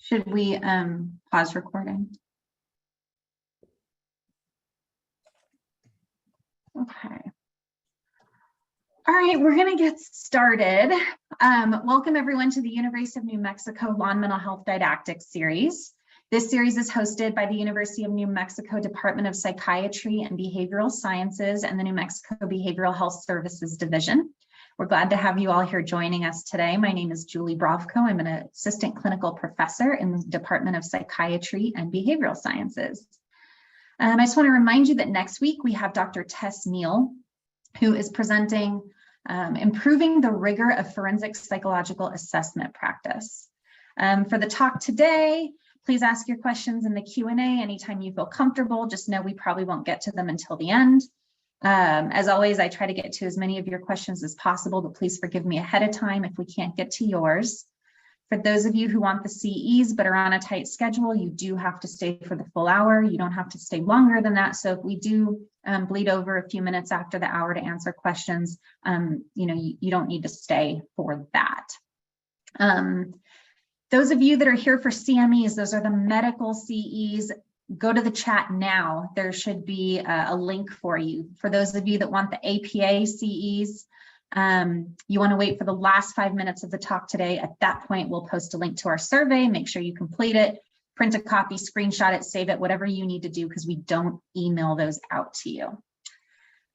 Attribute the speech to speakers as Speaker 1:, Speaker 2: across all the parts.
Speaker 1: Should we pause recording? Okay. All right, we're going to get started. Welcome everyone to the University of New Mexico Law and Mental Health Didactic Series. This series is hosted by the University of New Mexico Department of Psychiatry and Behavioral Sciences and the New Mexico Behavioral Health Services Division. We're glad to have you all here joining us today. My name is Julie Brovko. I'm an assistant clinical professor in the Department of Psychiatry and Behavioral Sciences. I just want to remind you that next week we have Dr. Tess Neal, who is presenting Improving the Rigor of Forensic Psychological Assessment Practice. For the talk today, please ask your questions in the Q&A anytime you feel comfortable. Just know we probably won't get to them until the end. As always, I try to get to as many of your questions as possible, but please forgive me ahead of time if we can't get to yours. For those of you who want the CEs but are on a tight schedule, you do have to stay for the full hour. You don't have to stay longer than that. So if we do bleed over a few minutes after the hour to answer questions, you don't need to stay for that. Those of you that are here for CMEs, those are the medical CEs. Go to the chat now. There should be a link for you. For those of you that want the APA CEs, you want to wait for the last 5 minutes of the talk today. At that point, we'll post a link to our survey. Make sure you complete it, print a copy, screenshot it, save it, whatever you need to do, because we don't email those out to you.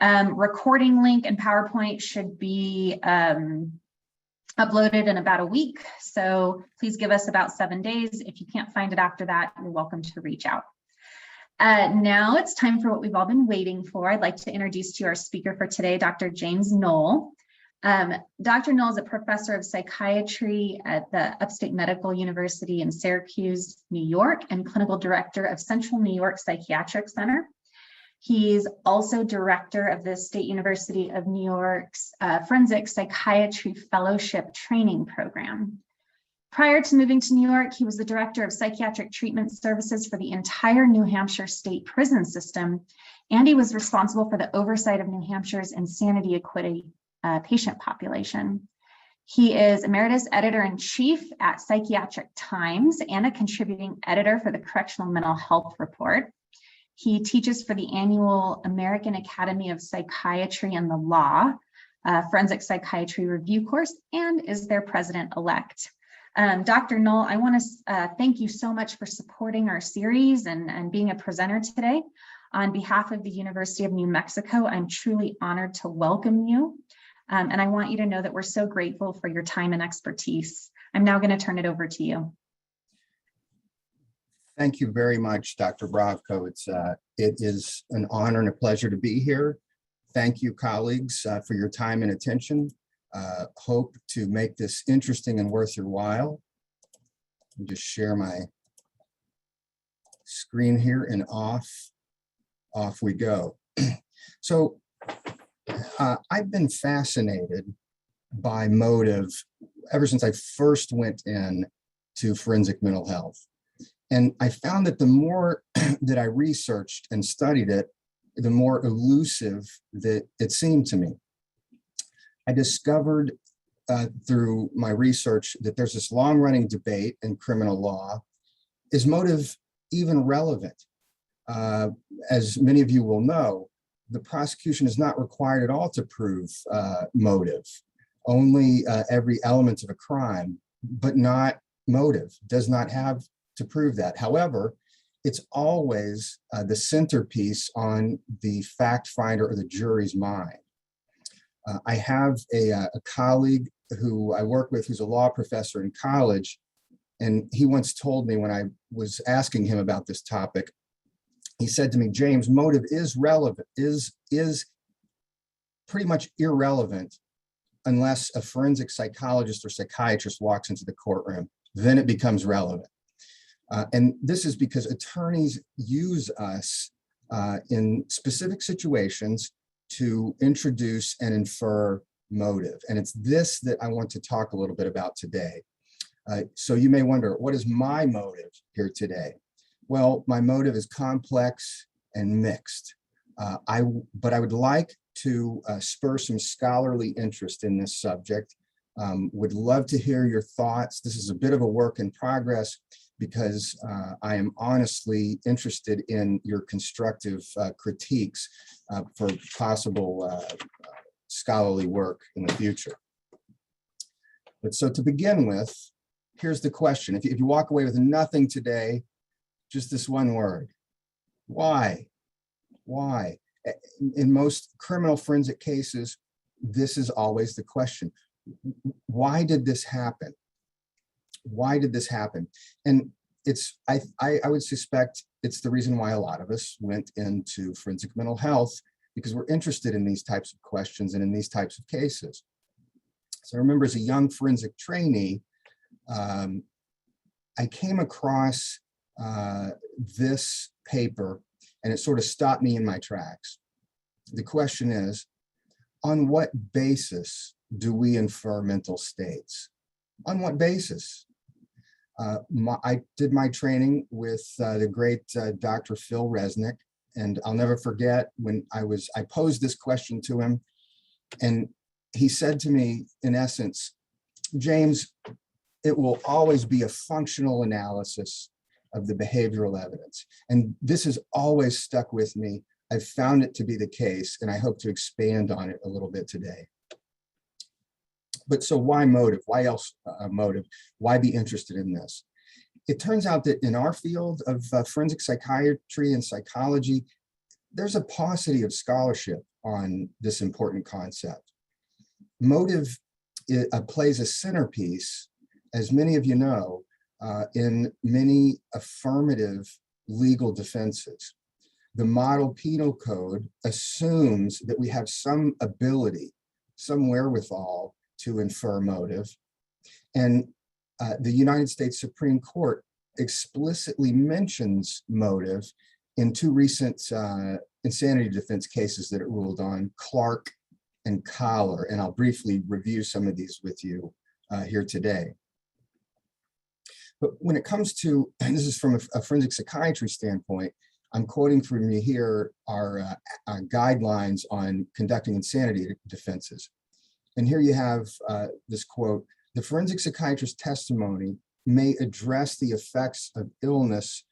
Speaker 1: Recording link and PowerPoint should be uploaded in about a week. So please give us about 7 days. If you can't find it after that, you're welcome to reach out. Now it's time for what we've all been waiting for. I'd like to introduce to you our speaker for today, Dr. James Knoll. Dr. Knoll is a professor of psychiatry at the Upstate Medical University in Syracuse, New York, and clinical director of Central New York Psychiatric Center. He's also director of the State University of New York's Forensic Psychiatry Fellowship Training Program. Prior to moving to New York, he was the director of psychiatric treatment services for the entire New Hampshire State Prison system, and he was responsible for the oversight of New Hampshire's insanity acquitee patient population. He is Emeritus Editor-in-Chief at Psychiatric Times and a contributing editor for the Correctional Mental Health Report. He teaches for the annual American Academy of Psychiatry and the Law, Forensic Psychiatry Review Course, and is their President-elect. Dr. Knoll, I want to thank you so much for supporting our series and being a presenter today. On behalf of the University of New Mexico, I'm truly honored to welcome you. And I want you to know that we're so grateful for your time and expertise. I'm now going to turn it over to you.
Speaker 2: Thank you very much, Dr. Brovko. It is an honor and a pleasure to be here. Thank you, colleagues, for your time and attention. Hope to make this interesting and worth your while. I'll just share my screen here and off we go. So I've been fascinated by motive ever since I first went into forensic mental health. And I found that the more that I researched and studied it, the more elusive that it seemed to me. I discovered through my research that there's this long-running debate in criminal law. Is motive even relevant? As many of you will know, the prosecution is not required at all to prove motive. Only every element of a crime, but not motive, does not have to prove that. However, it's always the centerpiece on the fact finder or the jury's mind. I have a colleague who I work with who's a law professor in college, and he once told me when I was asking him about this topic, he said to me, James, motive is relevant, is pretty much irrelevant unless a forensic psychologist or psychiatrist walks into the courtroom, then it becomes relevant. And this is because attorneys use us in specific situations to introduce and infer motive. And it's this that I want to talk a little bit about today. So you may wonder, what is my motive here today? Well, my motive is complex and mixed. But I would like to spur some scholarly interest in this subject. Would love to hear your thoughts. This is a bit of a work in progress because I am honestly interested in your constructive critiques for possible scholarly work in the future. But so to begin with, here's the question. If you walk away with nothing today, just this one word: why? Why? In most criminal forensic cases, this is always the question. Why did this happen? Why did this happen? And it's, I would suspect it's the reason why a lot of us went into forensic mental health, because we're interested in these types of questions and in these types of cases. So I remember as a young forensic trainee, I came across this paper, and it sort of stopped me in my tracks. The question is, on what basis do we infer mental states? On what basis? I did my training with the great Dr. Phil Resnick, and I'll never forget when I posed this question to him, and he said to me, in essence, James, it will always be a functional analysis of the behavioral evidence. And this has always stuck with me. I've found it to be the case, and I hope to expand on it a little bit today. But so why motive? Why else motive? Why be interested in this? It turns out that in our field of forensic psychiatry and psychology, there's a paucity of scholarship on this important concept. Motive plays a centerpiece, as many of you know, in many affirmative legal defenses. The model penal code assumes that we have some ability, some wherewithal to infer motive. And the United States Supreme Court explicitly mentions motive in two recent insanity defense cases that it ruled on, Clark and Collar. And I'll briefly review some of these with you here today. But when it comes to, and this is from a forensic psychiatry standpoint, I'm quoting from you here our guidelines on conducting insanity defenses. And here you have this quote: the forensic psychiatrist's testimony may address the effects of illness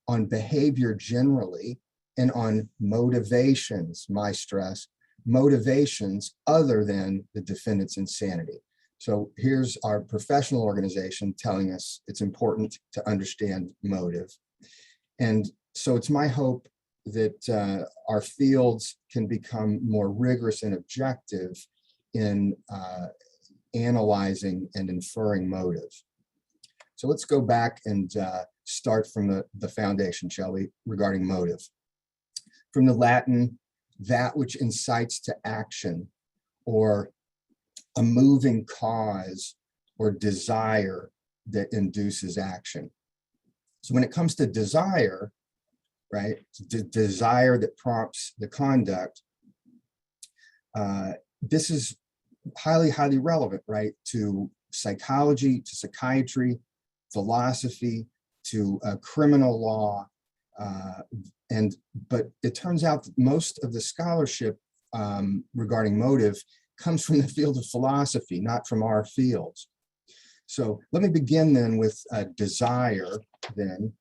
Speaker 2: on behavior generally and on motivations, my stress, motivations other than the defendant's insanity. So here's our professional organization telling us it's important to understand motive. And so it's my hope that our fields can become more rigorous and objective in analyzing and inferring motive. So let's go back and start from the foundation, shall we, regarding motive. From the Latin, that which incites to action, or a moving cause or desire that induces action. So when it comes to desire, right, desire that prompts the conduct, this is highly, highly relevant, right, to psychology, to psychiatry, philosophy, to criminal law. But it turns out that most of the scholarship regarding motive comes from the field of philosophy, not from our fields. So let me begin then with desire, then,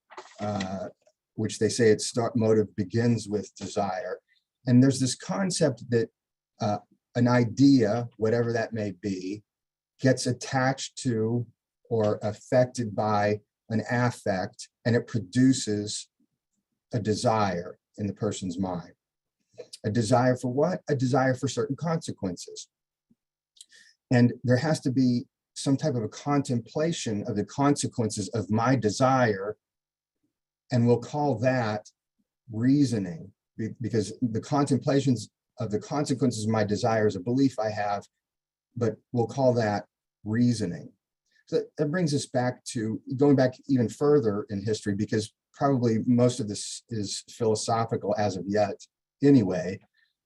Speaker 2: which they say motive begins with desire. And there's this concept that an idea, whatever that may be, gets attached to or affected by an affect, and it produces a desire in the person's mind. A desire for what? A desire for certain consequences. And there has to be some type of a contemplation of the consequences of my desire, and we'll call that reasoning, because the contemplations of the consequences of my desire is a belief I have, but we'll call that reasoning. So that brings us back to going back even further in history, because probably most of this is philosophical as of yet anyway,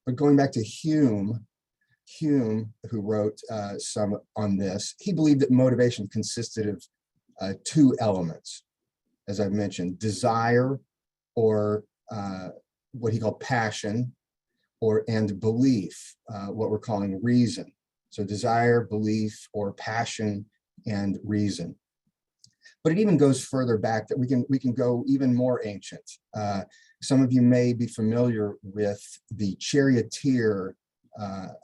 Speaker 2: but going back to Hume, who wrote some on this, he believed that motivation consisted of two elements, as I've mentioned: desire, or what he called passion, and belief, what we're calling reason. So desire, belief, or passion, and reason. But it even goes further back, that we can go even more ancient. Some of you may be familiar with the charioteer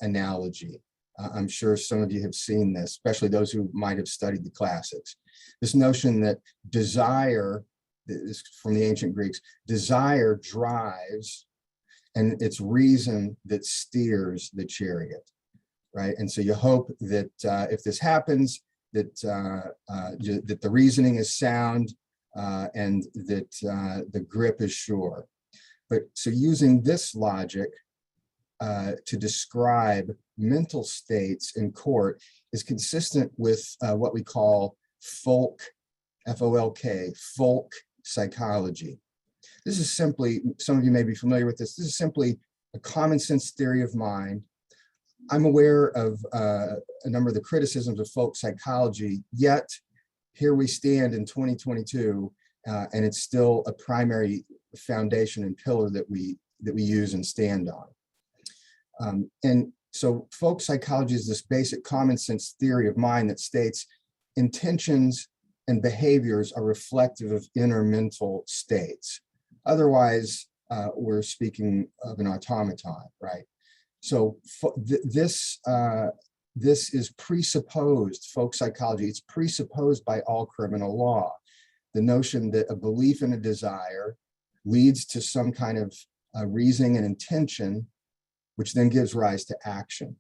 Speaker 2: analogy. I'm sure some of you have seen this, especially those who might have studied the classics. This notion that desire, is from the ancient Greeks, desire drives, and it's reason that steers the chariot, right? And so you hope that if this happens, that that the reasoning is sound and that the grip is sure. But so using this logic to describe mental states in court is consistent with what we call folk, F-O-L-K, folk psychology. This is simply, some of you may be familiar with this, this is simply a common sense theory of mind. I'm aware of a number of the criticisms of folk psychology, yet here we stand in 2022, and it's still a primary foundation and pillar that we use and stand on. And so folk psychology is this basic common sense theory of mind that states intentions and behaviors are reflective of inner mental states. Otherwise, we're speaking of an automaton, right? So this is presupposed, folk psychology, it's presupposed by all criminal law. The notion that a belief in a desire leads to some kind of reasoning and intention, which then gives rise to action.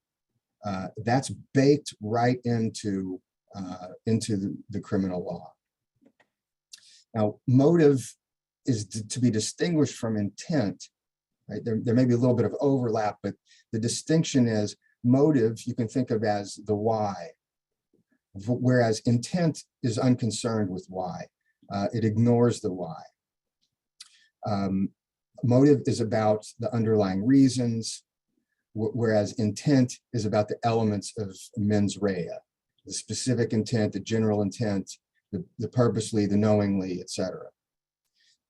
Speaker 2: That's baked right into the criminal law. Now, motive is to be distinguished from intent, right? There may be a little bit of overlap, but the distinction is motive you can think of as the why, whereas intent is unconcerned with why. It ignores the why. Motive is about the underlying reasons, whereas intent is about the elements of mens rea, the specific intent, the general intent, the purposely, the knowingly, etc.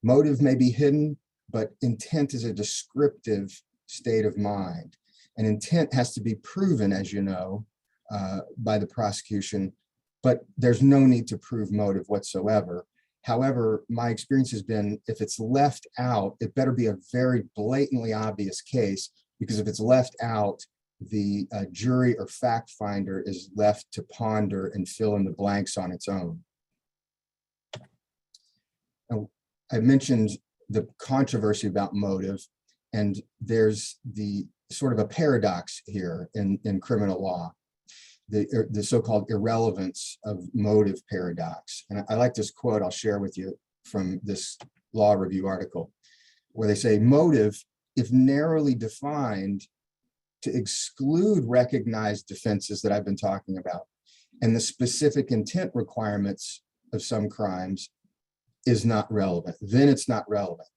Speaker 2: Motive may be hidden, but intent is a descriptive state of mind. And intent has to be proven, as you know, by the prosecution, but there's no need to prove motive whatsoever. However, my experience has been, if it's left out, it better be a very blatantly obvious case, because if it's left out, the jury or fact finder is left to ponder and fill in the blanks on its own. Now, I mentioned the controversy about motive, and there's the sort of a paradox here in criminal law, the so-called irrelevance of motive paradox. And I like this quote I'll share with you from this law review article, where they say, motive, if narrowly defined to exclude recognized defenses that I've been talking about, and the specific intent requirements of some crimes, is not relevant, then it's not relevant,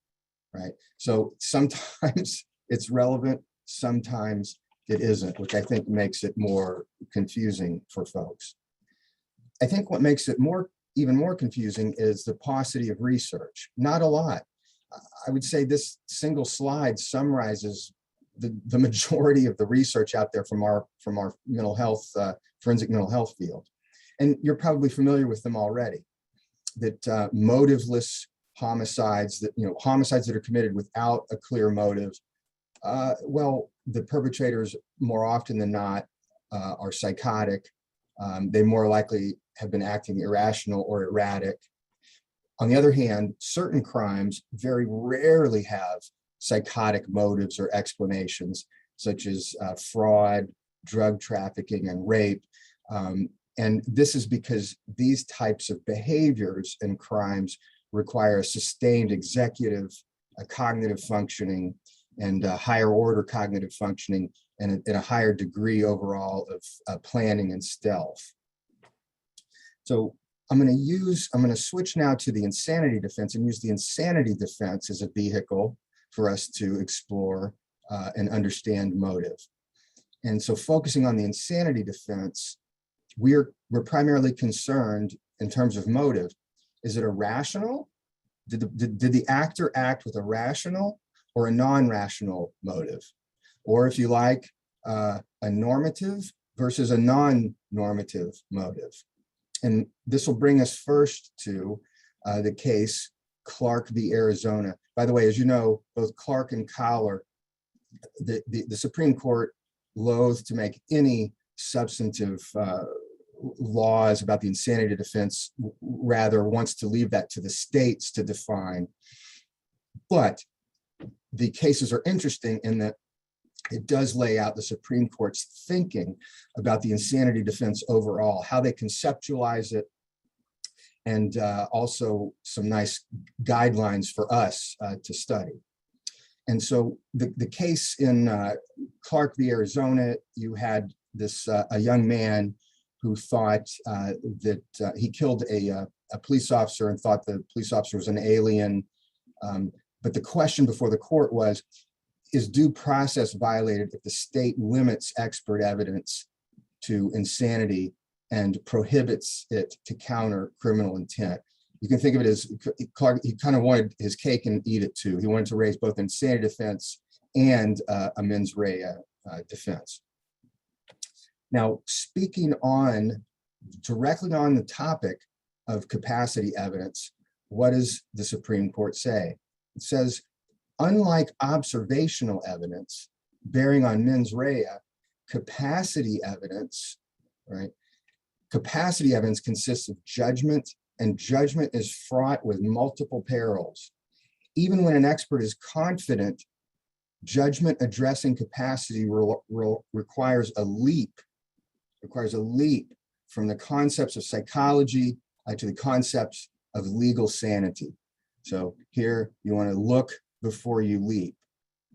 Speaker 2: right? So sometimes it's relevant, sometimes it isn't, which I think makes it more confusing for folks. I think what makes it even more confusing is the paucity of research. Not a lot. I would say this single slide summarizes the majority of the research out there from our mental health, forensic mental health field. And you're probably familiar with them already. That motiveless homicides, homicides that are committed without a clear motive, well, the perpetrators more often than not are psychotic. They more likely have been acting irrational or erratic. On the other hand, certain crimes very rarely have psychotic motives or explanations, such as fraud, drug trafficking, and rape. And this is because these types of behaviors and crimes require a sustained executive, cognitive functioning, and higher order cognitive functioning, and a higher degree overall of planning and stealth. So I'm going to switch now to the insanity defense and use the insanity defense as a vehicle for us to explore and understand motive. And so focusing on the insanity defense, we're primarily concerned in terms of motive. Is it irrational? Did the actor act with a rational or a non-rational motive? Or if you like, a normative versus a non-normative motive. And this will bring us first to the case Clark v. Arizona. By the way, as you know, both Clark and Collar, the Supreme Court loathed to make any substantive laws about the insanity defense, rather wants to leave that to the states to define. But the cases are interesting in that it does lay out the Supreme Court's thinking about the insanity defense overall, how they conceptualize it, and also some nice guidelines for us to study. And so the case in Clark v. Arizona, you had this a young man who thought that he killed a police officer and thought the police officer was an alien. But the question before the court was, is due process violated if the state limits expert evidence to insanity and prohibits it to counter criminal intent? You can think of it as Clark, he kind of wanted his cake and eat it too. He wanted to raise both insanity defense and a mens rea defense. Now, speaking on directly on the topic of capacity evidence, what does the Supreme Court say? It says, unlike observational evidence bearing on mens rea, capacity evidence, right? Capacity evidence consists of judgment, and judgment is fraught with multiple perils. Even when an expert is confident, judgment addressing capacity requires a leap from the concepts of psychology to the concepts of legal sanity. So here you want to look before you leap,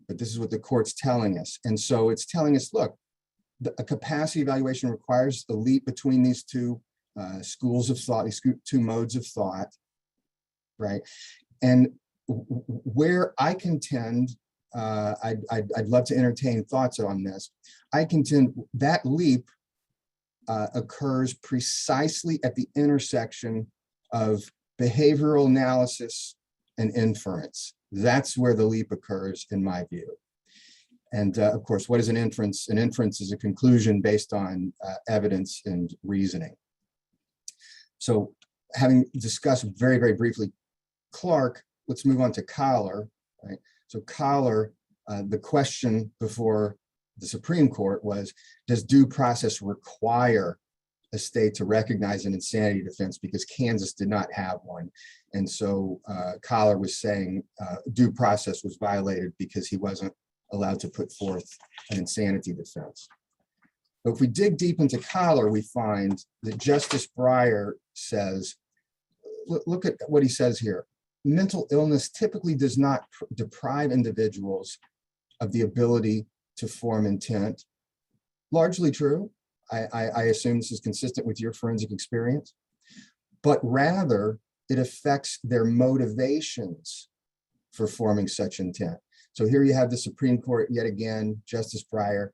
Speaker 2: but this is what the court's telling us. And so it's telling us, look, a capacity evaluation requires a leap between these two schools of thought, these two modes of thought, right? And where I contend, I'd love to entertain thoughts on this. I contend that leap occurs precisely at the intersection of behavioral analysis and inference. That's where the leap occurs, in my view. And of course, what is an inference? An inference is a conclusion based on evidence and reasoning. So having discussed very, very briefly Clark, let's move on to Collar, right? So Collar, the question before the Supreme Court was, does due process require a state to recognize an insanity defense, because Kansas did not have one. And so Collar was saying due process was violated because he wasn't allowed to put forth an insanity defense. But if we dig deep into Collar, we find that Justice Breyer says, look at what he says here. Mental illness typically does not deprive individuals of the ability to form intent. Largely true. I assume this is consistent with your forensic experience, but rather it affects their motivations for forming such intent. So here you have the Supreme Court, yet again, Justice Breyer,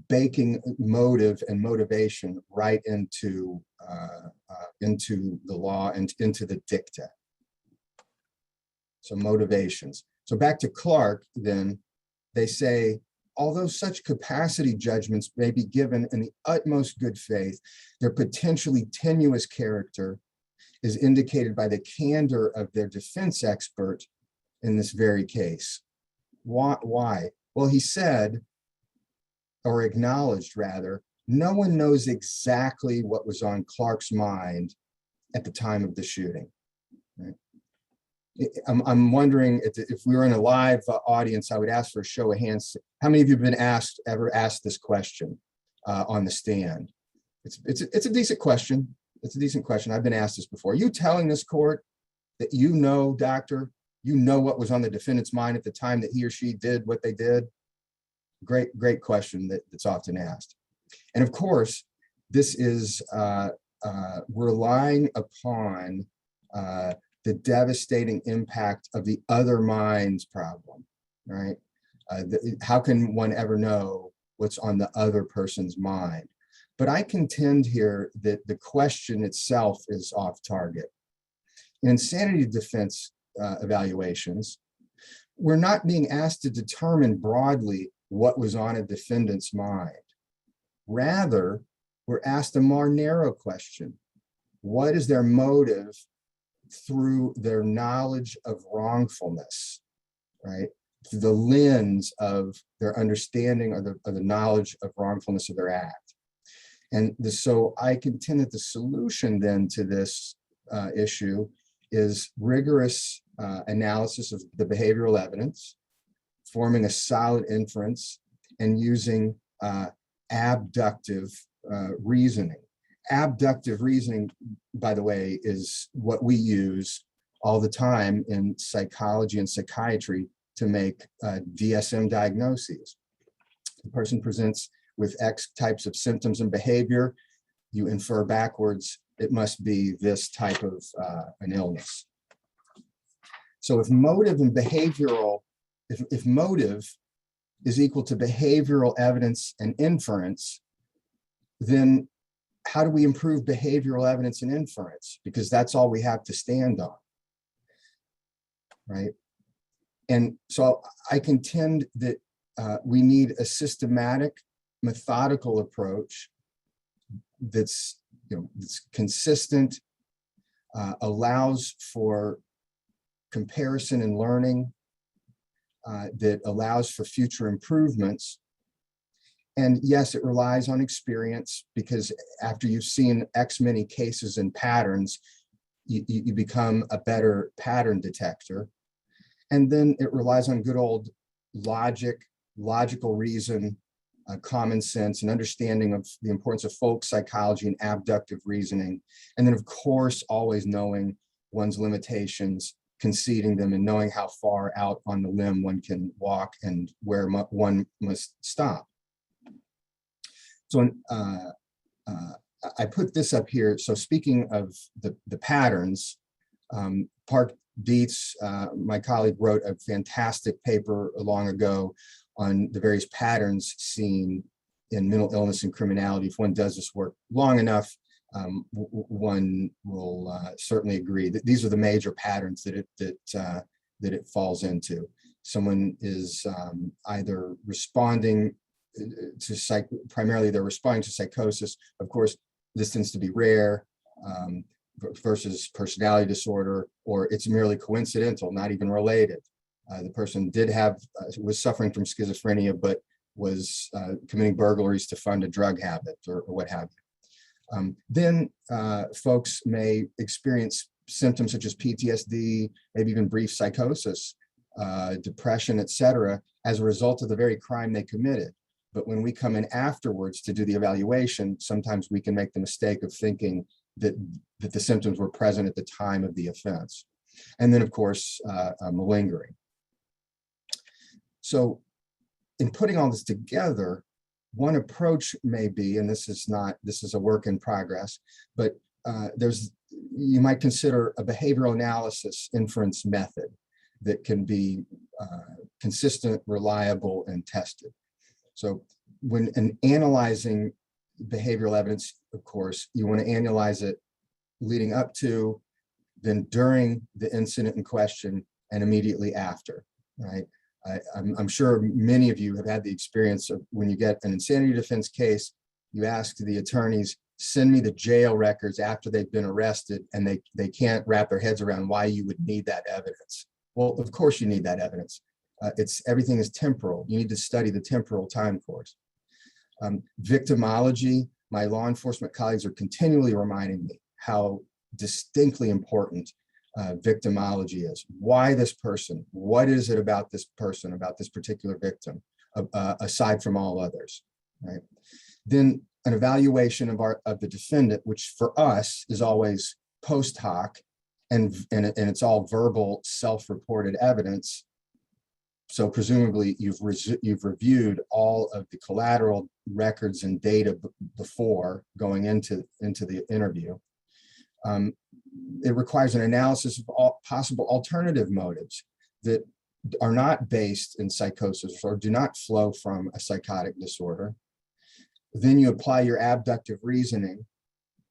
Speaker 2: baking motive and motivation right into the law and into the dicta. So motivations. So back to Clark, then, they say, although such capacity judgments may be given in the utmost good faith, their potentially tenuous character is indicated by the candor of their defense expert in this very case. Why? Well, he said, or acknowledged rather, no one knows exactly what was on Clark's mind at the time of the shooting. Right? I'm wondering if we were in a live audience, I would ask for a show of hands. How many of you have been ever asked this question on the stand? It's a decent question. It's a decent question. I've been asked this before. Are you telling this court that you know, doctor, you know what was on the defendant's mind at the time that he or she did what they did? Great question that's often asked. And of course, this is relying upon the devastating impact of the other mind's problem, right? How can one ever know what's on the other person's mind? But I contend here that the question itself is off target. In insanity defense evaluations, we're not being asked to determine broadly what was on a defendant's mind. Rather, we're asked a more narrow question. What is their motive through their knowledge of wrongfulness, right? Through the lens of their understanding of the knowledge of wrongfulness of their act. And so I contend that the solution then to this issue is rigorous analysis of the behavioral evidence, forming a solid inference, and using abductive reasoning. Abductive reasoning, by the way, is what we use all the time in psychology and psychiatry to make DSM diagnoses. The person presents with X types of symptoms and behavior. You infer backwards, it must be this type of an illness. So if motive and behavioral, if motive is equal to behavioral evidence and inference, then how do we improve behavioral evidence and inference? Because that's all we have to stand on, right? And so I contend that we need a systematic, methodical approach that's, that's consistent, allows for comparison and learning, that allows for future improvements. And yes, it relies on experience, because after you've seen X many cases and patterns, you become a better pattern detector. And then it relies on good old logic, logical reason, common sense, and understanding of the importance of folk psychology and abductive reasoning. And then, of course, always knowing one's limitations, conceding them, and knowing how far out on the limb one can walk and where one must stop. So I put this up here. So speaking of the patterns, Park Dietz, my colleague, wrote a fantastic paper long ago on the various patterns seen in mental illness and criminality. If one does this work long enough, one will certainly agree that these are the major patterns that it falls into. Someone is either responding to primarily they're responding to psychosis. Of course, this tends to be rare, versus personality disorder, or it's merely coincidental, not even related. The person was suffering from schizophrenia, but was committing burglaries to fund a drug habit or what have you. Then folks may experience symptoms such as PTSD, maybe even brief psychosis, depression, etc., as a result of the very crime they committed. But when we come in afterwards to do the evaluation, sometimes we can make the mistake of thinking that the symptoms were present at the time of the offense. And then, of course, malingering. So in putting all this together, one approach may be, and this is a work in progress, but you might consider a behavioral analysis inference method that can be consistent, reliable, and tested. So when analyzing behavioral evidence, of course, you want to analyze it leading up to, then during the incident in question, and immediately after, right? I'm sure many of you have had the experience of when you get an insanity defense case, you ask the attorneys, send me the jail records after they've been arrested, and they can't wrap their heads around why you would need that evidence. Well, of course you need that evidence. Everything is temporal. You need to study the temporal time course. Victimology, my law enforcement colleagues are continually reminding me how distinctly important victimology is. Why this person? What is it about this person, about this particular victim, aside from all others, right? Then an evaluation of the defendant, which for us is always post hoc, and it's all verbal, self-reported evidence. So presumably you've reviewed all of the collateral records and data before going into the interview. It requires an analysis of all possible alternative motives that are not based in psychosis or do not flow from a psychotic disorder. Then you apply your abductive reasoning,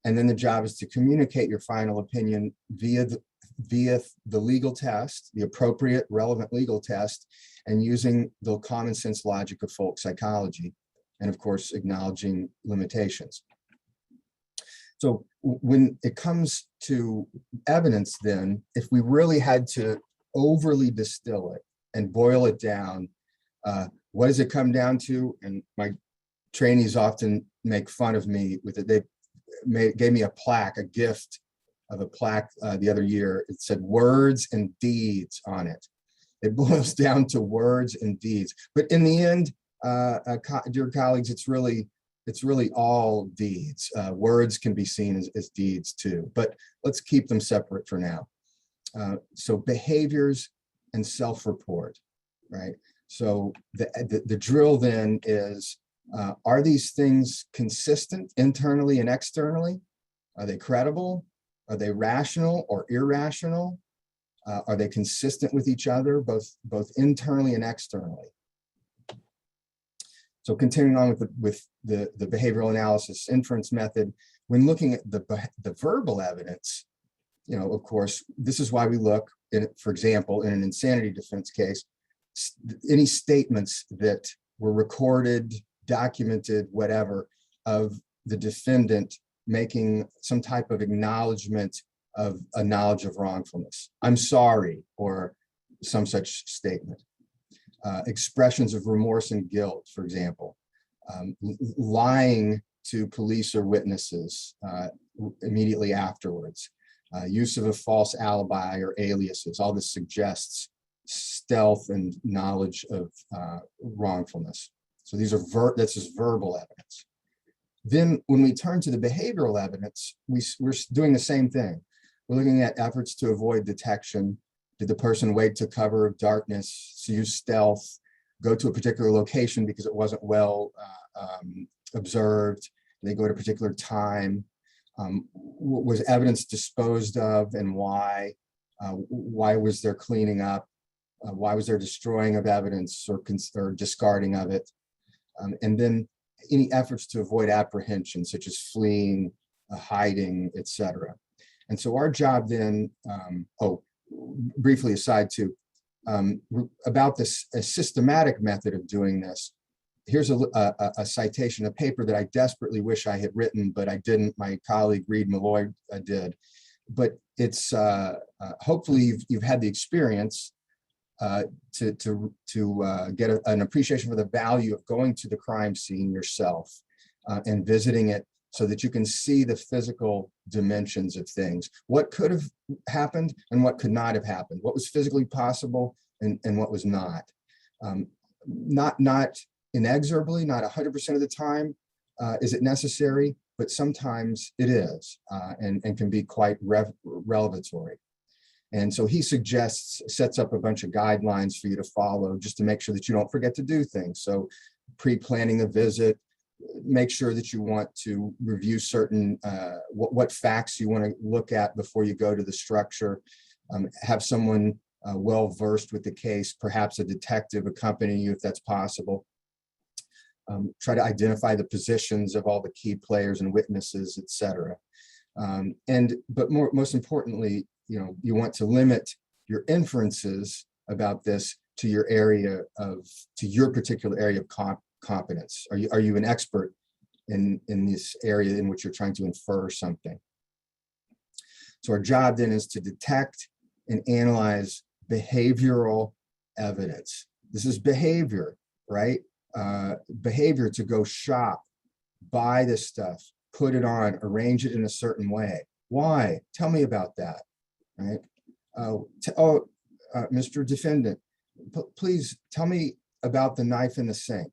Speaker 2: and then the job is to communicate your final opinion via the legal test, the appropriate relevant legal test, and using the common sense logic of folk psychology, and of course, acknowledging limitations. So when it comes to evidence, then, if we really had to overly distill it and boil it down, what does it come down to? And my trainees often make fun of me with it. They gave me a plaque, a gift of a plaque the other year. It said words and deeds on it. It boils down to words and deeds. But in the end, dear colleagues, it's really all deeds. Words can be seen as deeds too, but let's keep them separate for now. So behaviors and self-report, right? So the drill then is, are these things consistent internally and externally? Are they credible? Are they rational or irrational? Are they consistent with each other, both internally and externally? So continuing on with the behavioral analysis inference method, when looking at the verbal evidence, of course, this is why we look, for example, in an insanity defense case, any statements that were recorded, documented, whatever, of the defendant making some type of acknowledgement of a knowledge of wrongfulness. I'm sorry, or some such statement. Expressions of remorse and guilt, for example, lying to police or witnesses immediately afterwards, use of a false alibi or aliases. All this suggests stealth and knowledge of wrongfulness. So this is verbal evidence. Then when we turn to the behavioral evidence, we're doing the same thing. We're looking at efforts to avoid detection. Did the person wait to cover of darkness, use stealth, go to a particular location because it wasn't well observed? Did they go at a particular time? Was evidence disposed of, and why? Why was there cleaning up? Why was there destroying of evidence or discarding of it? And then any efforts to avoid apprehension, such as fleeing, hiding, etc. And so our job then, briefly aside too, about this a systematic method of doing this. Here's a citation, a paper that I desperately wish I had written, but I didn't. My colleague Reed Malloy did. But it's hopefully you've had the experience to get an appreciation for the value of going to the crime scene yourself and visiting it, so that you can see the physical dimensions of things. What could have happened and what could not have happened. What was physically possible and what was not. Not inexorably, not 100% of the time is it necessary, but sometimes it is and can be quite revelatory. And so he sets up a bunch of guidelines for you to follow just to make sure that you don't forget to do things. So pre-planning the visit, make sure that you want to review certain, what facts you want to look at before you go to the structure. Have someone well-versed with the case, perhaps a detective accompany you if that's possible. Try to identify the positions of all the key players and witnesses, etc. But most importantly, you want to limit your inferences about this to your particular area of competence. Are you an expert in this area in which you're trying to infer something? So our job then is to detect and analyze behavioral evidence. This is behavior, right? Behavior to go shop, buy this stuff, put it on, arrange it in a certain way. Why? Tell me about that, right? Mr. Defendant, please tell me about the knife in the sink.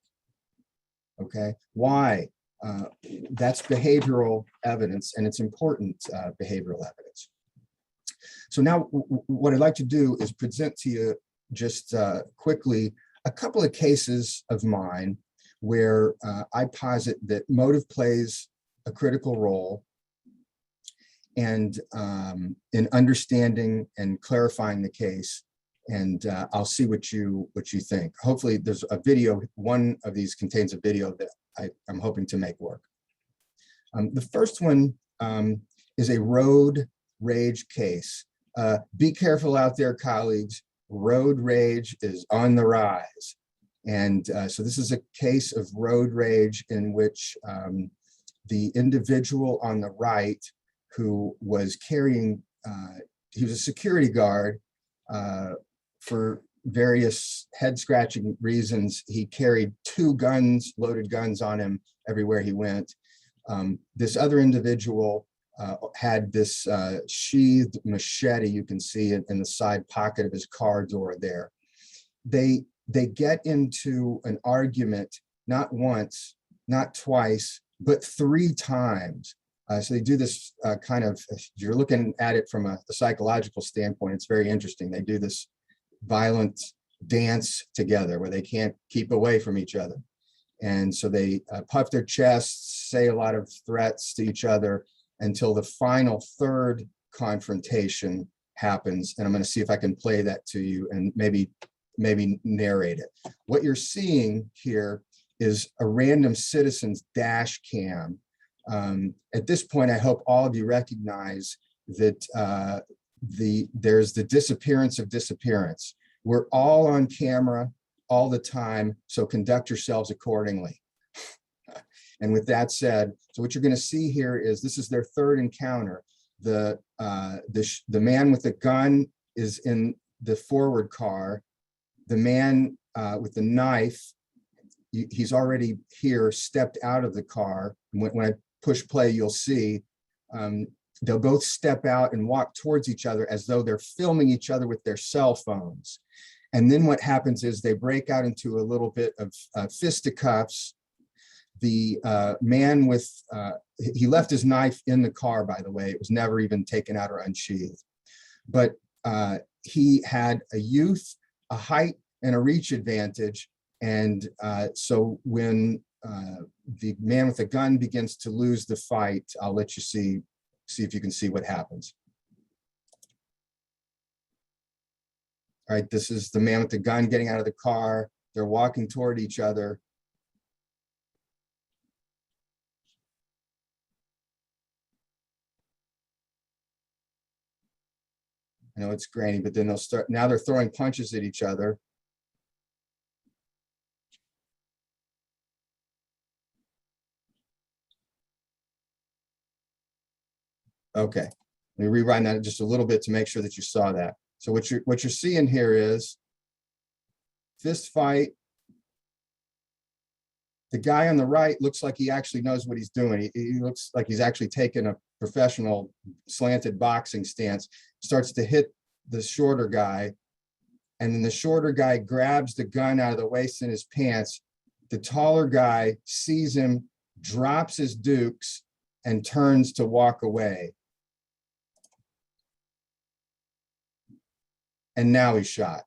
Speaker 2: Okay, why? That's behavioral evidence, and it's important behavioral evidence. So now what I'd like to do is present to you just quickly a couple of cases of mine where I posit that motive plays a critical role and in understanding and clarifying the case. And I'll see what you think. Hopefully there's a video, one of these contains a video that I'm hoping to make work. The first one is a road rage case. Be careful out there, colleagues. Road rage is on the rise. And so this is a case of road rage in which the individual on the right who was carrying, he was a security guard for various head-scratching reasons. He carried 2 guns, loaded guns on him everywhere he went. This other individual had this sheathed machete, you can see it in the side pocket of his car door there. They get into an argument, not once, not twice, but 3 times. So they do this kind of, you're looking at it from a psychological standpoint, it's very interesting. They do this violent dance together where they can't keep away from each other. And so they puff their chests, say a lot of threats to each other until the final 3rd confrontation happens. And I'm going to see if I can play that to you and maybe narrate it. What you're seeing here is a random citizen's dash cam. At this point, I hope all of you recognize that there's the disappearance of disappearance. We're all on camera all the time, so conduct yourselves accordingly. And with that said, so what you're going to see here is this is their 3rd encounter. The man with the gun is in the forward car. The man with the knife, he's already here, stepped out of the car. When I push play, you'll see they'll both step out and walk towards each other as though they're filming each other with their cell phones. And then what happens is they break out into a little bit of fisticuffs. The man with, he left his knife in the car, by the way. It was never even taken out or unsheathed. But he had a youth, a height, and a reach advantage. And so when the man with the gun begins to lose the fight, I'll let you see if you can see what happens. All right, this is the man with the gun getting out of the car. They're walking toward each other. I know it's grainy, but then now they're throwing punches at each other. Okay, let me rewind that just a little bit to make sure that you saw that. So what you're seeing here is fist fight. The guy on the right looks like he actually knows what he's doing. He looks like he's actually taken a professional slanted boxing stance, starts to hit the shorter guy. And then the shorter guy grabs the gun out of the waist in his pants. The taller guy sees him, drops his dukes, and turns to walk away. And now he's shot.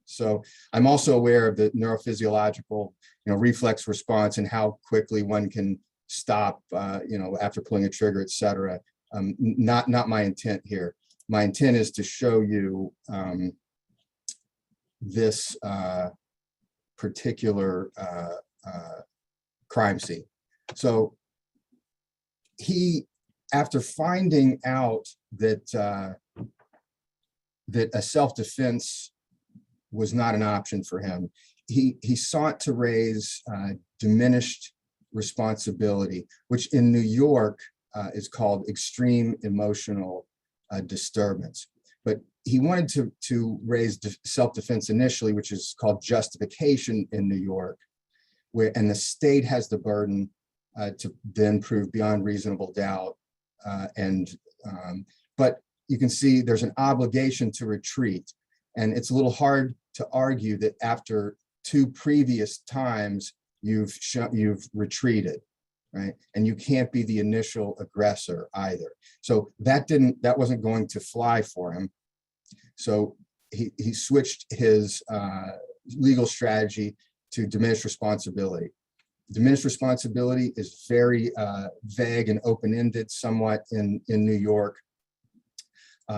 Speaker 2: So I'm also aware of the neurophysiological, reflex response and how quickly one can stop, after pulling a trigger, et cetera. Not my intent here. My intent is to show you this particular crime scene. So he, after finding out that that a self-defense was not an option for him, he sought to raise diminished responsibility, which in New York is called extreme emotional disturbance. But he wanted to raise self-defense initially, which is called justification in New York, and the state has the burden to then prove beyond reasonable doubt. But you can see there's an obligation to retreat. And it's a little hard to argue that after 2 previous times you've retreated, right? And you can't be the initial aggressor either. So that wasn't going to fly for him. So he switched his legal strategy to diminished responsibility. Diminished responsibility is very vague and open-ended somewhat in New York.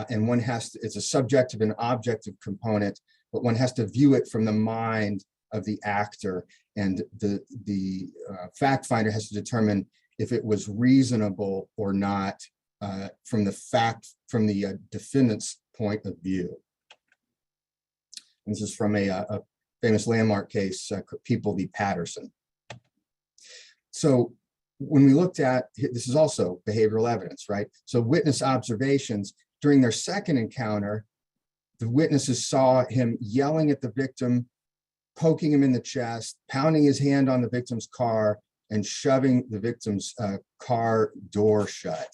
Speaker 2: And one has to, it's a subjective and objective component, but one has to view it from the mind of the actor, and the fact finder has to determine if it was reasonable or not from the defendant's point of view. And this is from a famous landmark case, People v. Patterson. So when we looked at, this is also behavioral evidence, right? So witness observations during their second encounter, the witnesses saw him yelling at the victim, poking him in the chest, pounding his hand on the victim's car, and shoving the victim's car door shut.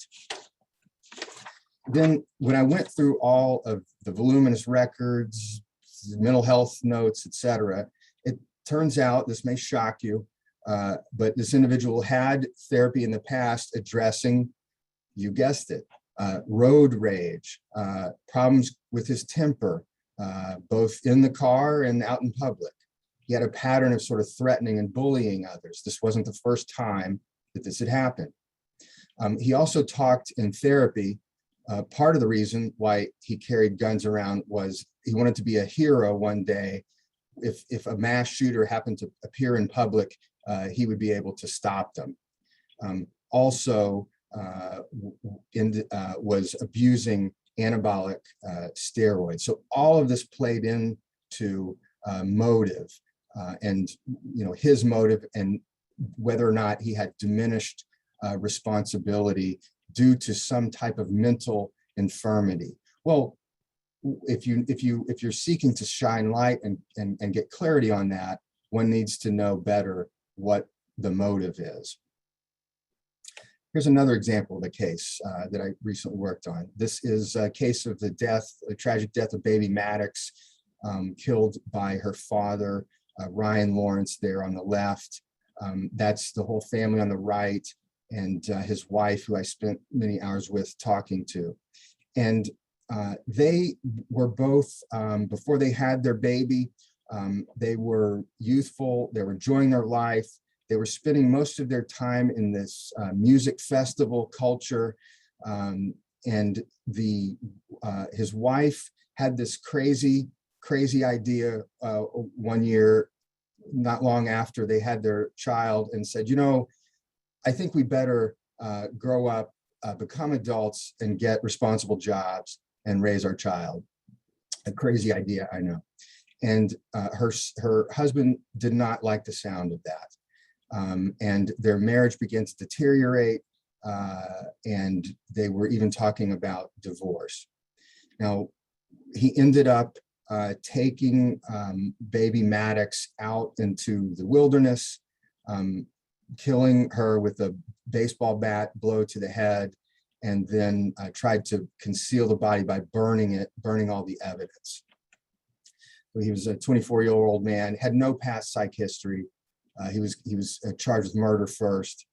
Speaker 2: Then when I went through all of the voluminous records, mental health notes, etc., it turns out, this may shock you, but this individual had therapy in the past addressing, you guessed it, road rage, problems with his temper, both in the car and out in public. He had a pattern of sort of threatening and bullying others. This wasn't the first time that this had happened. He also talked in therapy. Part of the reason why he carried guns around was he wanted to be a hero one day. If a mass shooter happened to appear in public, he would be able to stop them. Also, was abusing anabolic steroids. So all of this played into motive and his motive, and whether or not he had diminished responsibility due to some type of mental infirmity. Well, if you're seeking to shine light and get clarity on that, one needs to know better what the motive is. Here's another example of a case that I recently worked on. This is a case of the tragic death of baby Maddox, killed by her father, Ryan Lawrence, there on the left. That's the whole family on the right, and his wife, who I spent many hours with talking to. And they were both, before they had their baby, they were youthful, they were enjoying their life. They were spending most of their time in this music festival culture. And his wife had this crazy idea one year, not long after they had their child, and said, I think we better grow up, become adults, and get responsible jobs and raise our child. A crazy idea, I know. And her husband did not like the sound of that. And their marriage began to deteriorate, and they were even talking about divorce. Now, he ended up taking baby Maddox out into the wilderness, killing her with a baseball bat blow to the head, and then tried to conceal the body by burning all the evidence. So he was a 24-year-old man, had no past psych history. He was charged with murder first,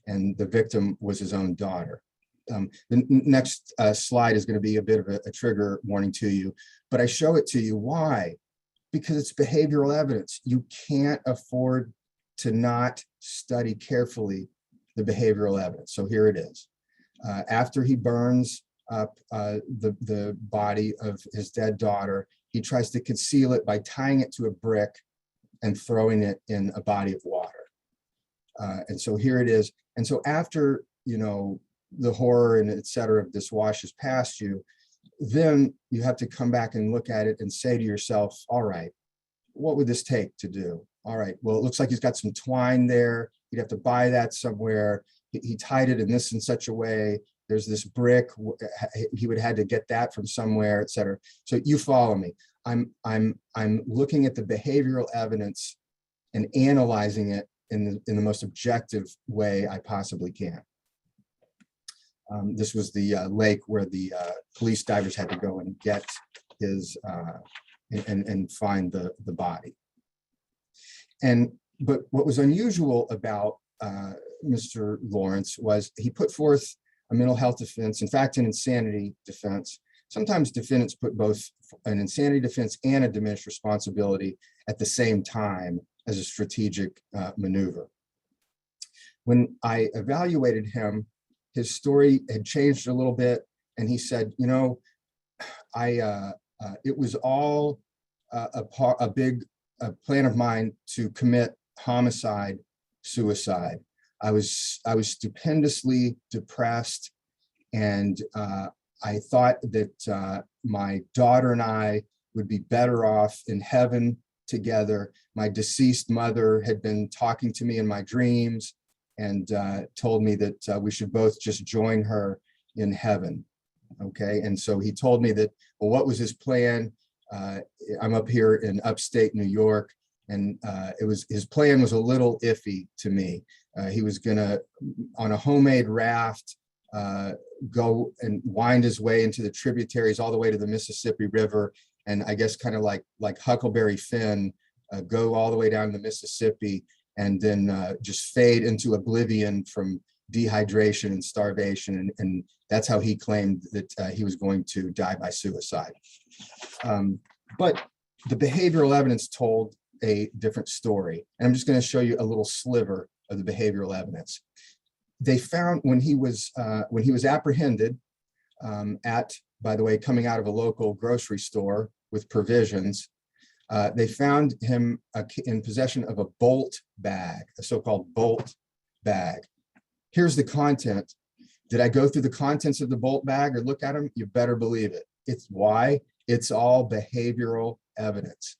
Speaker 2: and the victim was his own daughter. The next slide is going to be a bit of a trigger warning to you, but I show it to you. Why? Because it's behavioral evidence. You can't afford to not study carefully the behavioral evidence. So here it is. After he burns up the body of his dead daughter, he tries to conceal it by tying it to a brick and throwing it in a body of water. And so here it is. And so after, the horror and et cetera of this washes past you, then you have to come back and look at it and say to yourself, all right, what would this take to do? All right, well, it looks like he's got some twine there. You'd have to buy that somewhere. He tied it in such a way. There's this brick. He would have had to get that from somewhere, et cetera. So you follow me. I'm looking at the behavioral evidence and analyzing it in the most objective way I possibly can. This was the lake where the police divers had to go and get his and find the body. But what was unusual about Mr. Lawrence was he put forth a mental health defense, in fact, an insanity defense. Sometimes defendants put both an insanity defense and a diminished responsibility at the same time as a strategic maneuver. When I evaluated him, his story had changed a little bit, and he said, it was all a big plan of mine to commit homicide, suicide. I was stupendously depressed, and I thought that my daughter and I would be better off in heaven together. My deceased mother had been talking to me in my dreams, and told me that we should both just join her in heaven. Okay, and so he told me that, well, what was his plan? I'm up here in upstate New York, and his plan was a little iffy to me. He was gonna, on a homemade raft, go and wind his way into the tributaries all the way to the Mississippi River, and I guess kind of like Huckleberry Finn, go all the way down the Mississippi, and then just fade into oblivion from dehydration and starvation, and that's how he claimed that he was going to die by suicide. But the behavioral evidence told a different story, and I'm just going to show you a little sliver of the behavioral evidence. They found when he was apprehended by the way, coming out of a local grocery store with provisions, they found him in possession of a bolt bag, a so-called bolt bag. Here's the content. Did I go through the contents of the bolt bag or look at them? You better believe it. It's why? It's all behavioral evidence,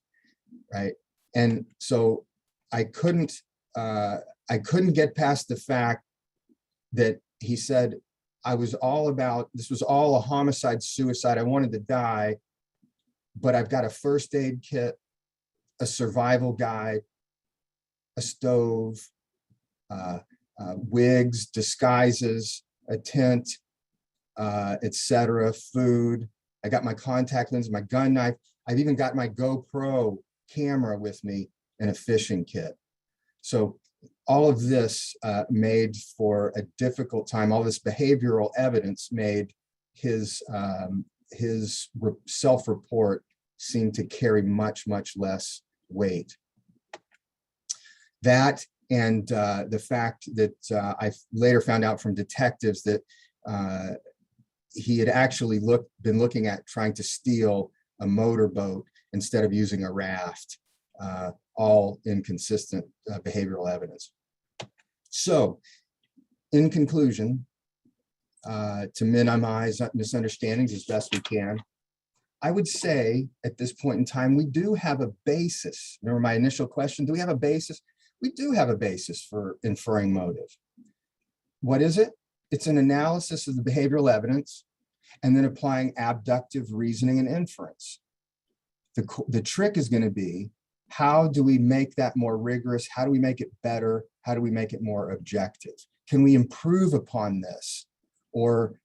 Speaker 2: right? And so I couldn't get past the fact that he said, this was all a homicide, suicide. I wanted to die, but I've got a first aid kit, a survival guide, a stove, wigs, disguises, a tent, etc., food. I got my contact lens, my gun knife. I've even got my GoPro camera with me and a fishing kit. So all of this made for a difficult time. All this behavioral evidence made his self-report seem to carry much, much less weight. That and the fact that I later found out from detectives that he had actually been looking at trying to steal a motorboat instead of using a raft, all inconsistent behavioral evidence. So, in conclusion, to minimize misunderstandings as best we can, I would say at this point in time, we do have a basis. Remember my initial question, do we have a basis? We do have a basis for inferring motive. What is it? It's an analysis of the behavioral evidence and then applying abductive reasoning and inference. The trick is going to be, how do we make that more rigorous? How do we make it better? How do we make it more objective? Can we improve upon this or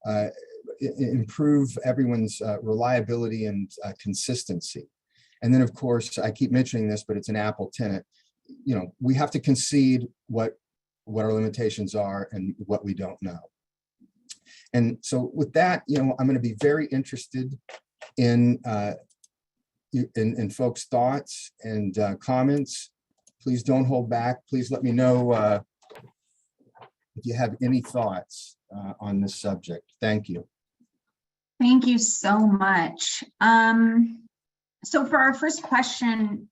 Speaker 2: improve everyone's reliability and consistency? And then, of course, I keep mentioning this, but it's an Apple tenet. You know, we have to concede what our limitations are and what we don't know. And so with that, you know, I'm going to be very interested in folks' thoughts and comments. Please don't hold back. Please let me know if you have any thoughts on this subject. Thank you.
Speaker 1: Thank you so much. So for our first question,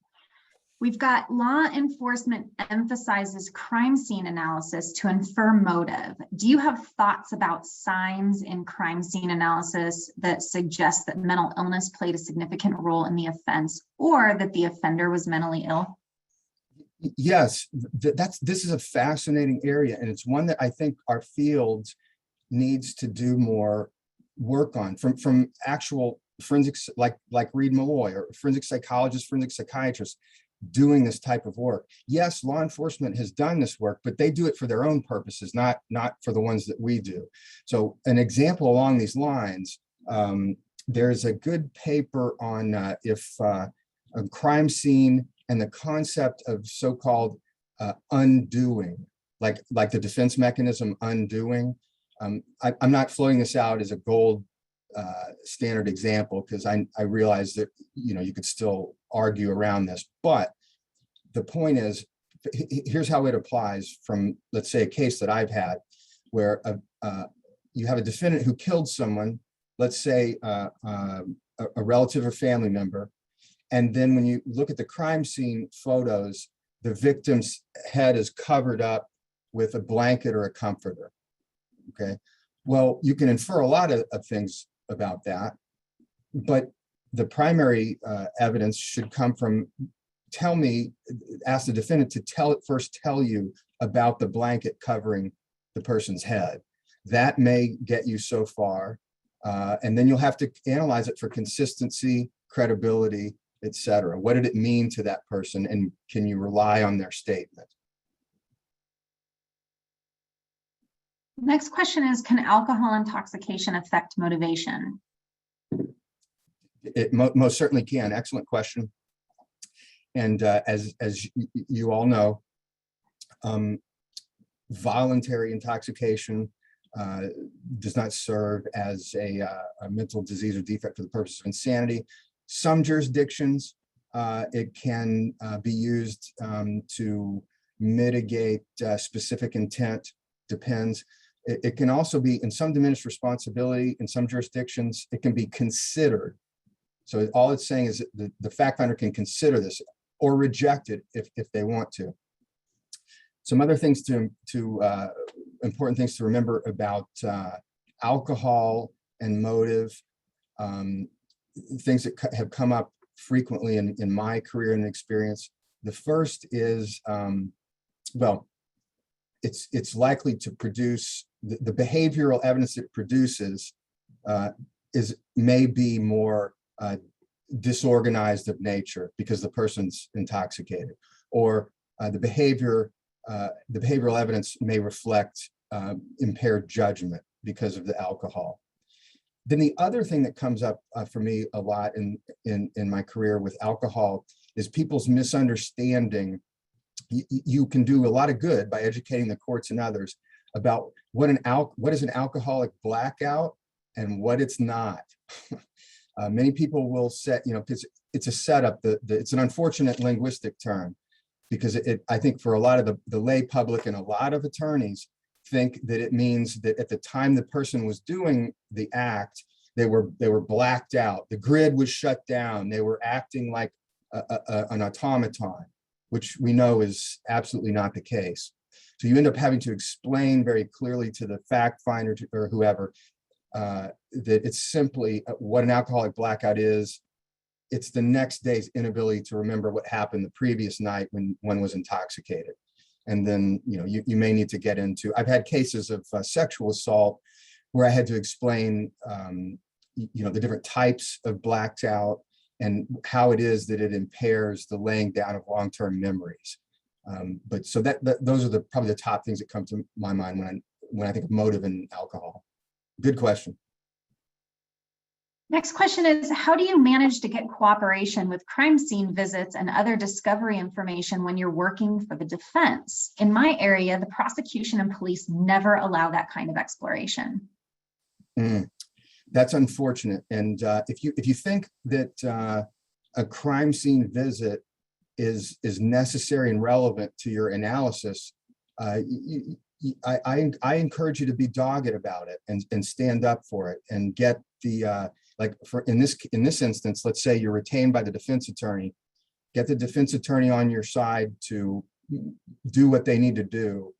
Speaker 1: we've got law enforcement emphasizes crime scene analysis to infer motive. Do you have thoughts about signs in crime scene analysis that suggest that mental illness played a significant role in the offense or that the offender was mentally ill?
Speaker 2: Yes, this is a fascinating area, and it's one that I think our field needs to do more work on from actual forensics, like Reed Malloy or forensic psychologists, forensic psychiatrists doing this type of work. Yes, law enforcement has done this work, but they do it for their own purposes, not for the ones that we do. So an example along these lines, there's a good paper on if a crime scene and the concept of so-called undoing, like the defense mechanism undoing. I'm not floating this out as a gold standard example because I realize that, you know, you could still argue around this, but the point is, here's how it applies from, let's say, a case that I've had where you have a defendant who killed someone, let's say a relative or family member, and then when you look at the crime scene photos, the victim's head is covered up with a blanket or a comforter. Okay, well, you can infer a lot of things about that, but the primary evidence should come from ask the defendant to first tell you about the blanket covering the person's head. That may get you so far. And then you'll have to analyze it for consistency, credibility, etc. What did it mean to that person? And can you rely on their statement?
Speaker 1: Next question is, can alcohol intoxication affect motivation?
Speaker 2: It most certainly can. Excellent question. And as you all know, voluntary intoxication does not serve as a mental disease or defect for the purpose of insanity. Some jurisdictions, it can be used to mitigate specific intent, depends. It can also be, in some diminished responsibility, in some jurisdictions, it can be considered. So all it's saying is that the fact finder can consider this or reject it if they want to. Some other things important things to remember about alcohol and motive, things that have come up frequently in my career and experience. The first is, well, it's likely to produce, the behavioral evidence it produces may be more disorganized of nature because the person's intoxicated, or the behavioral evidence may reflect impaired judgment because of the alcohol. Then the other thing that comes up for me a lot in my career with alcohol is people's misunderstanding. You can do a lot of good by educating the courts and others about what is an alcoholic blackout and what it's not. Many people will say, it's a setup. It's an unfortunate linguistic term, because I think for a lot of the lay public and a lot of attorneys think that it means that at the time the person was doing the act, they were blacked out. The grid was shut down. They were acting like an automaton, which we know is absolutely not the case. So you end up having to explain very clearly to the fact finder or whoever that it's simply what an alcoholic blackout is. It's the next day's inability to remember what happened the previous night when one was intoxicated. And then, you may need to get into, I've had cases of sexual assault where I had to explain, the different types of blacked out and how it is that it impairs the laying down of long-term memories. But so those are probably the top things that come to my mind when I think of motive and alcohol. Good question.
Speaker 1: Next question is, how do you manage to get cooperation with crime scene visits and other discovery information when you're working for the defense? In my area, the prosecution and police never allow that kind of exploration.
Speaker 2: That's unfortunate. And if you think that a crime scene visit is necessary and relevant to your analysis, I encourage you to be dogged about it and stand up for it and get the in this instance, let's say you're retained by the defense attorney, get the defense attorney on your side to do what they need to do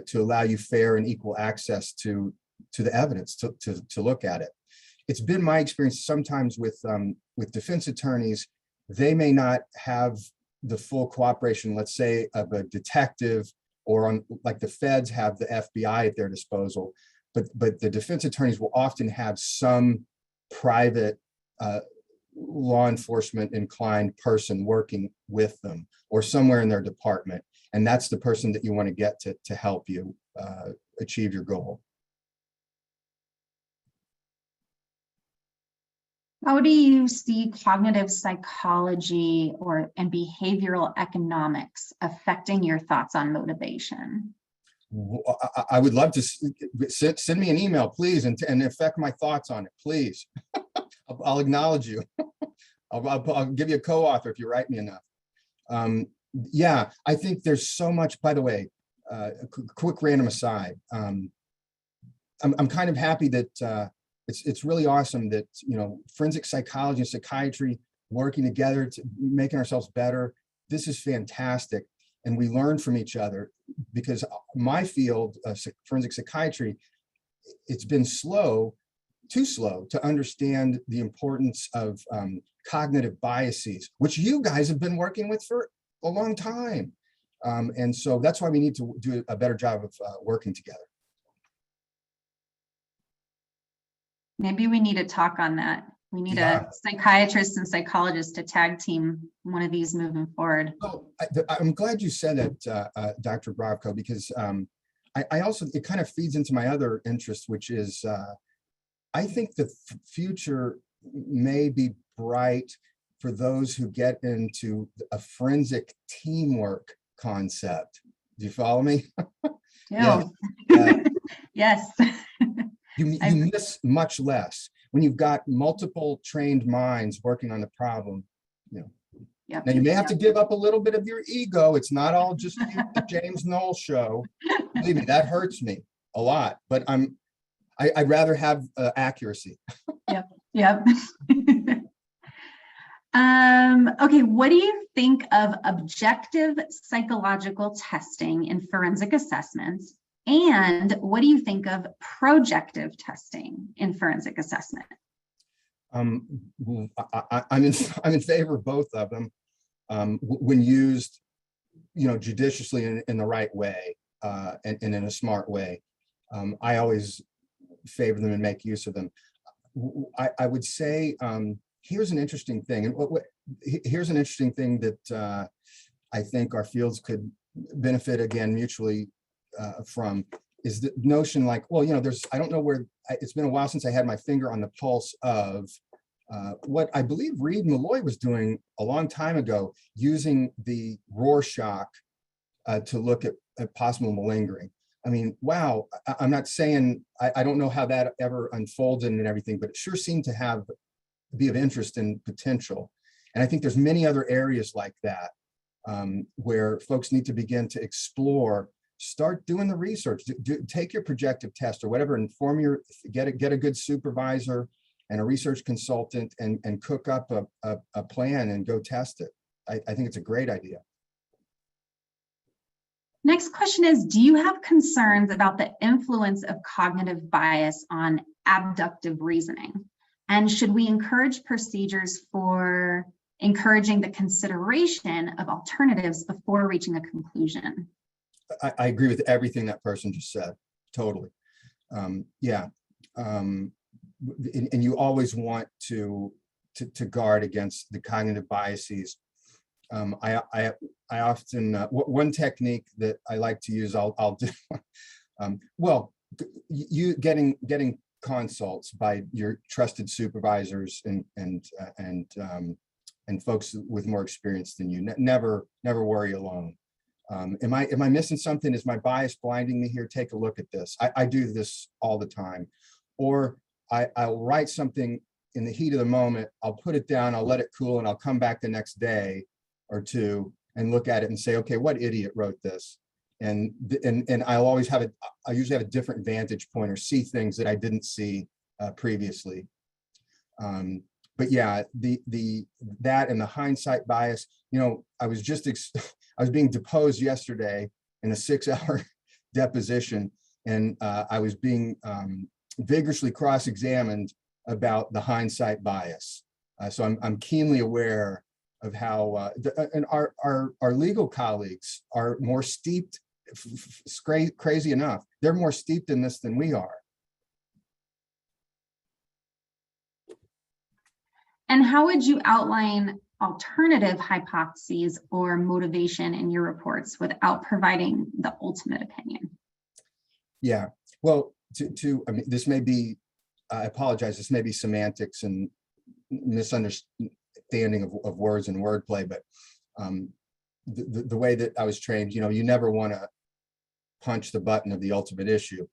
Speaker 2: to allow you fair and equal access to the evidence to look at it. It's been my experience sometimes with defense attorneys, they may not have the full cooperation, let's say, of a detective, or like the feds have the FBI at their disposal, but the defense attorneys will often have some private law enforcement inclined person working with them or somewhere in their department. And that's the person that you want to get to help you achieve your goal.
Speaker 1: How do you see cognitive psychology and behavioral economics affecting your thoughts on motivation?
Speaker 2: I would love to send me an email, please, and affect my thoughts on it, please. I'll acknowledge you. I'll give you a co-author if you write me enough. Yeah, I think there's so much. By the way, a quick random aside. I'm kind of happy that it's really awesome that forensic psychology and psychiatry working together to making ourselves better. This is fantastic. And we learn from each other, because my field, forensic psychiatry, it's been slow too slow to understand the importance of cognitive biases, which you guys have been working with for a long time. And so that's why we need to do a better job of working together.
Speaker 1: Maybe we need to talk on that. We need a psychiatrist and psychologist to tag team one of these moving forward.
Speaker 2: Oh, I'm glad you said that, Dr. Bravko, because I also, it kind of feeds into my other interest, which is I think the future may be bright for those who get into a forensic teamwork concept. Do you follow me?
Speaker 1: Yeah. Yes.
Speaker 2: You miss much less when you've got multiple trained minds working on the problem.
Speaker 1: Yep.
Speaker 2: Now you may have to give up a little bit of your ego. It's not all just the James Knoll show. Believe me, that hurts me a lot. But I'd rather have accuracy.
Speaker 1: Yep. Okay, what do you think of objective psychological testing in forensic assessments? And what do you think of projective testing in forensic assessment?
Speaker 2: I'm in favor of both of them when used, judiciously in the right way and in a smart way. I always favor them and make use of them. I would say here's an interesting thing, and here's an interesting thing that I think our fields could benefit again mutually from, is the notion like, well, I don't know where, it's been a while since I had my finger on the pulse of what I believe Reed Malloy was doing a long time ago, using the Rorschach to look at possible malingering. I mean, wow, I'm not saying, I don't know how that ever unfolded and everything, but it sure seemed to be of interest and potential. And I think there's many other areas like that where folks need to begin to explore. Start doing the research, take your projective test or whatever, get a good supervisor and a research consultant and cook up a plan and go test it. I think it's a great idea.
Speaker 1: Next question is, do you have concerns about the influence of cognitive bias on abductive reasoning? And should we encourage procedures for encouraging the consideration of alternatives before reaching a conclusion?
Speaker 2: I agree with everything that person just said, totally. And you always want to guard against the cognitive biases. I often, one technique that I like to use, I'll do, you getting consults by your trusted supervisors and folks with more experience than you. Never worry alone. Am I missing something? Is my bias blinding me here? Take a look at this. I do this all the time. Or I'll write something in the heat of the moment. I'll put it down, I'll let it cool, and I'll come back the next day or two and look at it and say, okay, what idiot wrote this? And I'll usually have a different vantage point or see things that I didn't see previously. But yeah, that and the hindsight bias, I was being deposed yesterday in a 6-hour deposition, and I was being vigorously cross-examined about the hindsight bias. So I'm keenly aware of how, and our legal colleagues are more steeped, crazy enough, they're more steeped in this than we are.
Speaker 1: And how would you outline alternative hypotheses or motivation in your reports without providing the ultimate opinion?
Speaker 2: Yeah, well, I mean, this may be, I apologize, this may be semantics and misunderstanding of words and wordplay, but the way that I was trained, you never want to punch the button of the ultimate issue.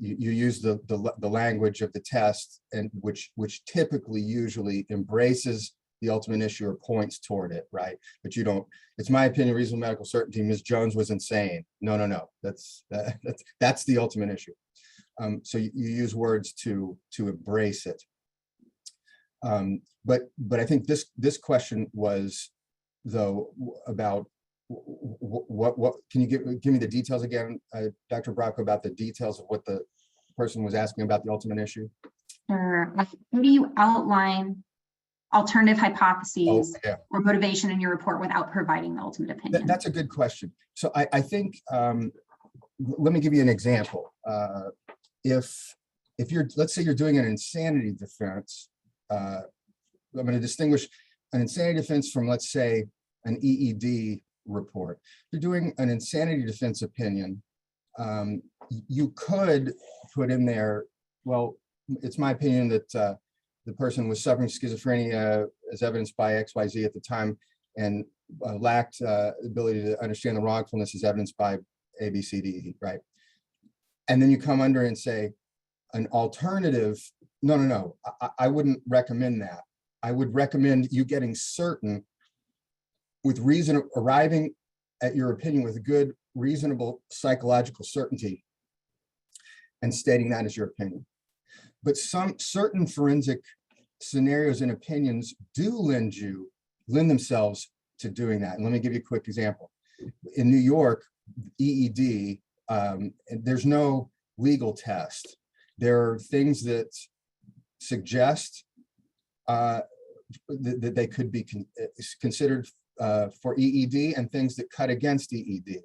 Speaker 2: You use the language of the test, and which typically usually embraces the ultimate issue or points toward it, right? But you don't. It's my opinion, reasonable medical certainty. Ms. Jones was insane. No. That's the ultimate issue. So you use words to embrace it. But I think this question was, though, about what can you give me the details again, Dr. Bravko, about the details of what the person was asking about the ultimate issue?
Speaker 1: Sure. How do you outline alternative hypotheses
Speaker 2: yeah.
Speaker 1: or motivation in your report without providing the ultimate opinion?
Speaker 2: That's a good question. So I think, let me give you an example. If you're, let's say you're doing an insanity defense, I'm going to distinguish an insanity defense from, let's say, an EED report. You're doing an insanity defense opinion. You could put in there, well, it's my opinion that the person was suffering schizophrenia as evidenced by XYZ at the time and lacked ability to understand the wrongfulness as evidenced by A, B, C, D, E, right? And then you come under and say, an alternative, no, I wouldn't recommend that. I would recommend you getting certain with reason, arriving at your opinion with good, reasonable psychological certainty and stating that as your opinion. But some certain forensic scenarios and opinions do lend themselves to doing that. And let me give you a quick example. In New York, EED, there's no legal test. There are things that suggest that they could be considered for EED and things that cut against EED.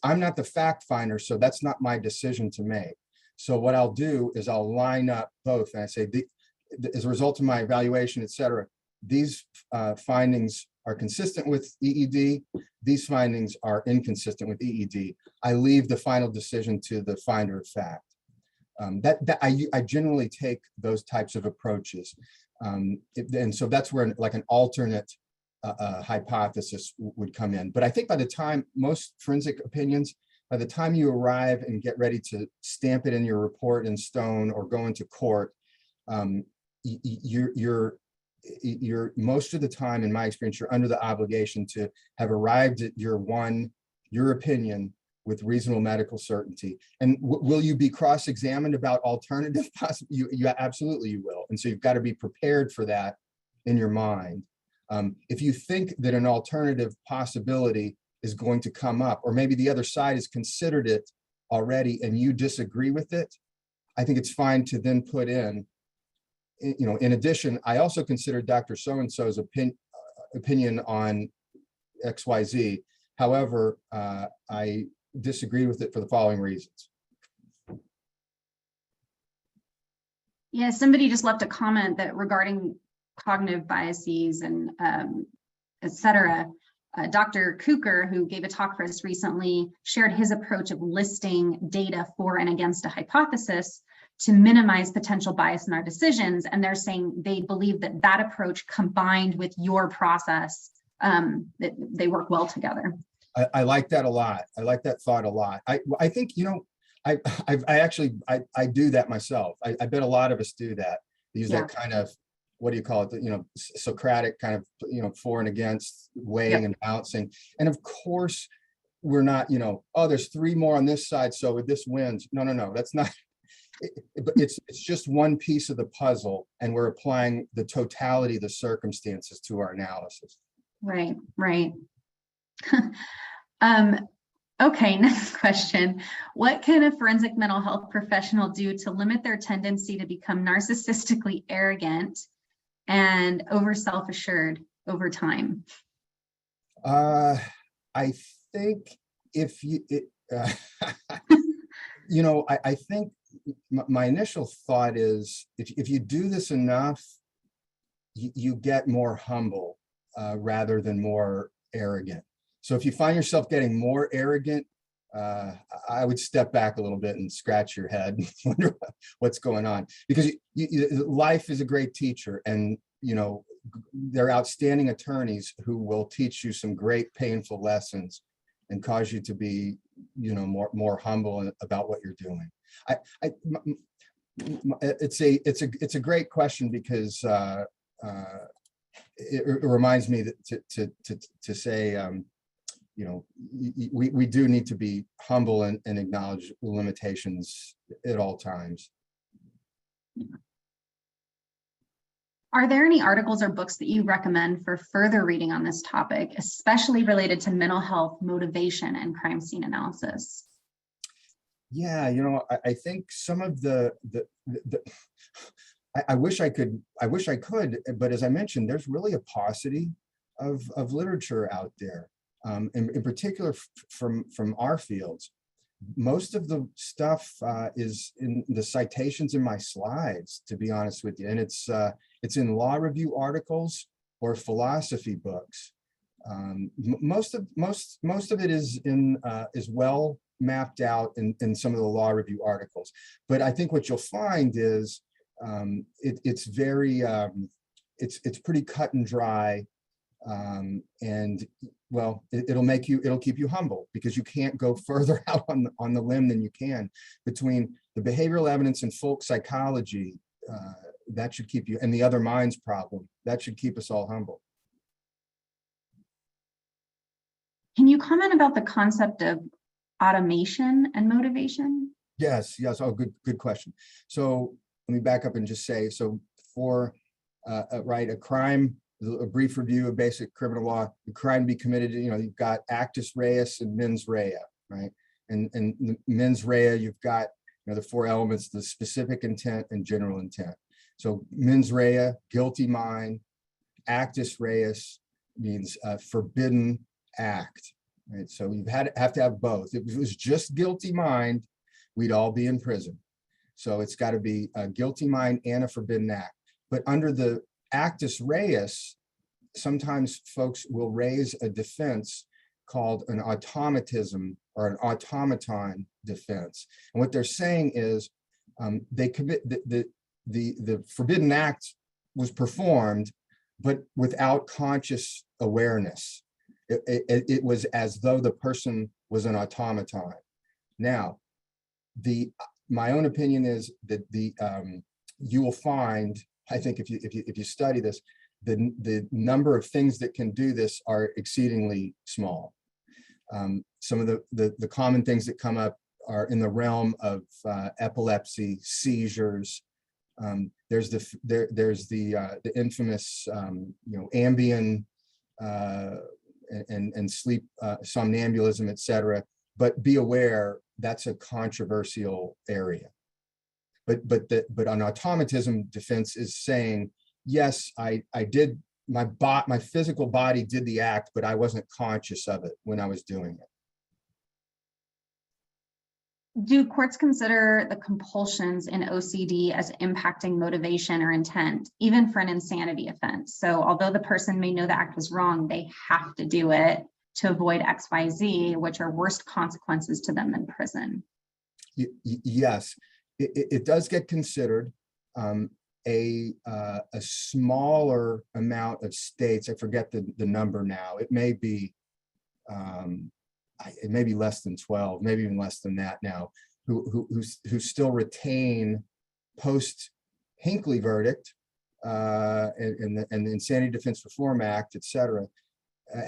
Speaker 2: I'm not the fact finder, so that's not my decision to make. So what I'll do is I'll line up both and I say, as a result of my evaluation, et cetera, these findings are consistent with EED. These findings are inconsistent with EED. I leave the final decision to the finder of fact. I generally take those types of approaches. And so that's where like an alternate hypothesis would come in. But I think by the time most forensic opinions, by the time you arrive and get ready to stamp it in your report in stone or go into court, you're most of the time, in my experience, you're under the obligation to have arrived at your opinion with reasonable medical certainty. And will you be cross-examined about alternative possibilities? You absolutely you will. And so you've got to be prepared for that in your mind. If you think that an alternative possibility is going to come up, or maybe the other side has considered it already and you disagree with it, I think it's fine to then put in, in addition, I also consider Dr. So-and-so's opinion on XYZ. However, I disagree with it for the following reasons.
Speaker 1: Yeah, somebody just left a comment that regarding cognitive biases and et cetera. Dr. Cooker, who gave a talk for us recently, shared his approach of listing data for and against a hypothesis to minimize potential bias in our decisions. And they're saying they believe that that approach combined with your process, that they work well together.
Speaker 2: I like that a lot. I like that thought a lot. I think, I actually do that myself. I bet a lot of us do that. They use that kind of, what do you call it? Socratic kind of, for and against, weighing and balancing. And of course, we're not, oh, there's three more on this side, so this wins. No, that's not. It's just one piece of the puzzle, and we're applying the totality of the circumstances to our analysis.
Speaker 1: Right. Okay, next question. What can a forensic mental health professional do to limit their tendency to become narcissistically arrogant and over self-assured over time?
Speaker 2: I think if you, I think my initial thought is if you do this enough, you get more humble rather than more arrogant. So if you find yourself getting more arrogant, I would step back a little bit and scratch your head and wonder what's going on, because life is a great teacher, and they're outstanding attorneys who will teach you some great painful lessons and cause you to be more humble about what you're doing. It's a great question, because it reminds me that to say we do need to be humble and acknowledge limitations at all times.
Speaker 1: Are there any articles or books that you recommend for further reading on this topic, especially related to mental health, motivation, and crime scene analysis?
Speaker 2: Yeah, I think some of the I wish I could, but as I mentioned, there's really a paucity of literature out there, in particular from our fields. Most of the stuff is in the citations in my slides, to be honest with you, and it's in law review articles or philosophy books. Most of it is well mapped out in some of the law review articles, but I think what you'll find is it's very it's pretty cut and dry, and well, it'll keep you humble, because you can't go further out on the limb than you can between the behavioral evidence and folk psychology. That should keep you, and the other minds problem, that should keep us all humble.
Speaker 1: Can you comment about the concept of automation and motivation?
Speaker 2: Yes. Oh, good question. So let me back up and just say, so for a crime, a brief review of basic criminal law, the crime be committed, you've got actus reus and mens rea, right? And the mens rea, you've got the four elements: the specific intent and general intent. So mens rea, guilty mind; actus reus means forbidden act, right? So you have to have both. If it was just guilty mind, we'd all be in prison. So it's got to be a guilty mind and a forbidden act. But under the actus reus, sometimes folks will raise a defense called an automatism or an automaton defense. And what they're saying is they commit the forbidden act was performed, but without conscious awareness. It was as though the person was an automaton. Now, my own opinion is that you will find, I think if you study this, the number of things that can do this are exceedingly small. Some of the common things that come up are in the realm of epilepsy, seizures. There's the infamous Ambien and sleep somnambulism, etc. But be aware, that's a controversial area. But an automatism defense is saying, yes, I did, my physical body did the act, but I wasn't conscious of it when I was doing it.
Speaker 1: Do courts consider the compulsions in OCD as impacting motivation or intent, even for an insanity offense? So although the person may know the act was wrong, they have to do it to avoid XYZ, which are worse consequences to them than prison.
Speaker 2: Yes, it does get considered. A smaller amount of states, I forget the number now, it may be less than 12, maybe even less than that now, who still retain post Hinckley verdict and the Insanity Defense Reform Act, et cetera,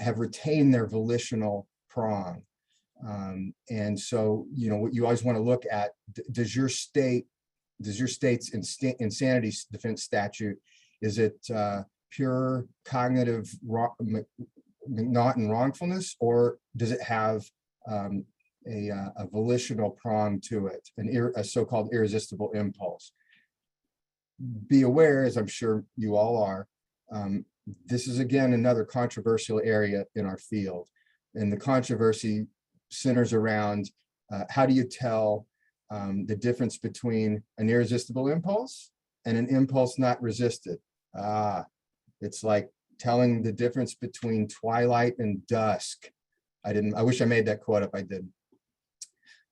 Speaker 2: have retained their volitional prong. And so, what you always want to look at, does your state's insanity defense statute, is it pure cognitive McNaughton wrongfulness, or does it have a volitional prong to it, a so-called irresistible impulse? Be aware, as I'm sure you all are, this is again another controversial area in our field, and the controversy centers around how do you tell the difference between an irresistible impulse and an impulse not resisted. It's like telling the difference between twilight and dusk. I wish I made that quote up, I didn't.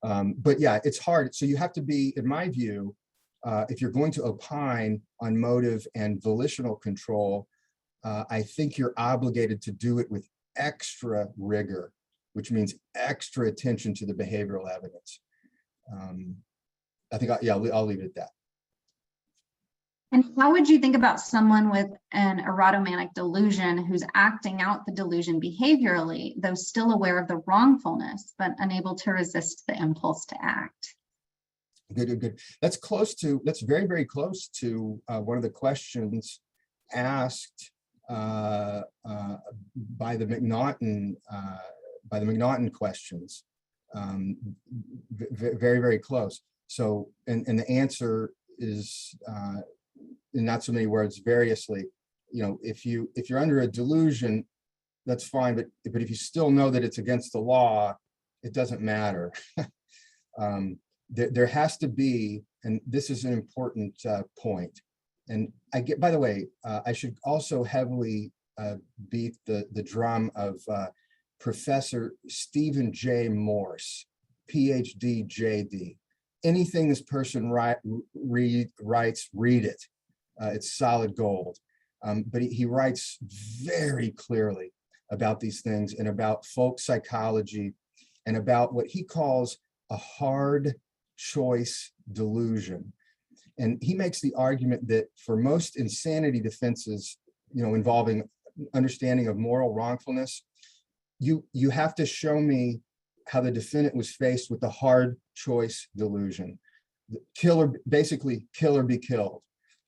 Speaker 2: But yeah, it's hard. So you have to be, in my view, if you're going to opine on motive and volitional control, I think you're obligated to do it with extra rigor, which means extra attention to the behavioral evidence. I think, I'll leave it at that.
Speaker 1: And how would you think about someone with an erotomanic delusion who's acting out the delusion behaviorally, though still aware of the wrongfulness, but unable to resist the impulse to act?
Speaker 2: Good. That's very, very close to one of the questions asked by the McNaughton questions. very, very close. So, and the answer is, in not so many words, variously, if you're under a delusion, that's fine, but if you still know that it's against the law, it doesn't matter. There has to be, and this is an important point. And by the way, I should also heavily beat the drum of Professor Stephen J. Morse, PhD, JD. Anything this person writes, read it. It's solid gold. But he writes very clearly about these things and about folk psychology and about what he calls a hard choice delusion. And he makes the argument that for most insanity defenses, involving understanding of moral wrongfulness, you have to show me how the defendant was faced with the hard choice delusion. Basically kill or be killed.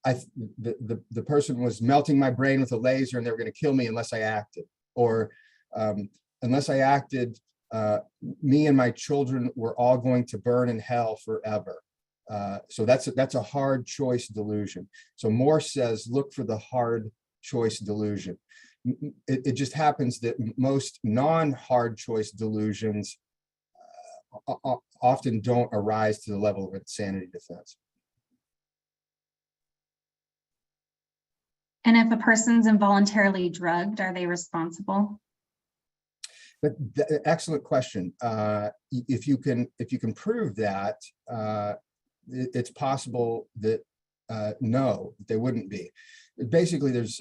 Speaker 2: The person was melting my brain with a laser and they were going to kill me unless I acted, or unless I acted, me and my children were all going to burn in hell forever. So that's a hard choice delusion. So Morse says, look for the hard choice delusion. It just happens that most non-hard choice delusions often don't arise to the level of insanity defense.
Speaker 1: And if a person's involuntarily drugged, are they responsible?
Speaker 2: But excellent question. If you can prove that, it's possible that no, they wouldn't be. Basically, there's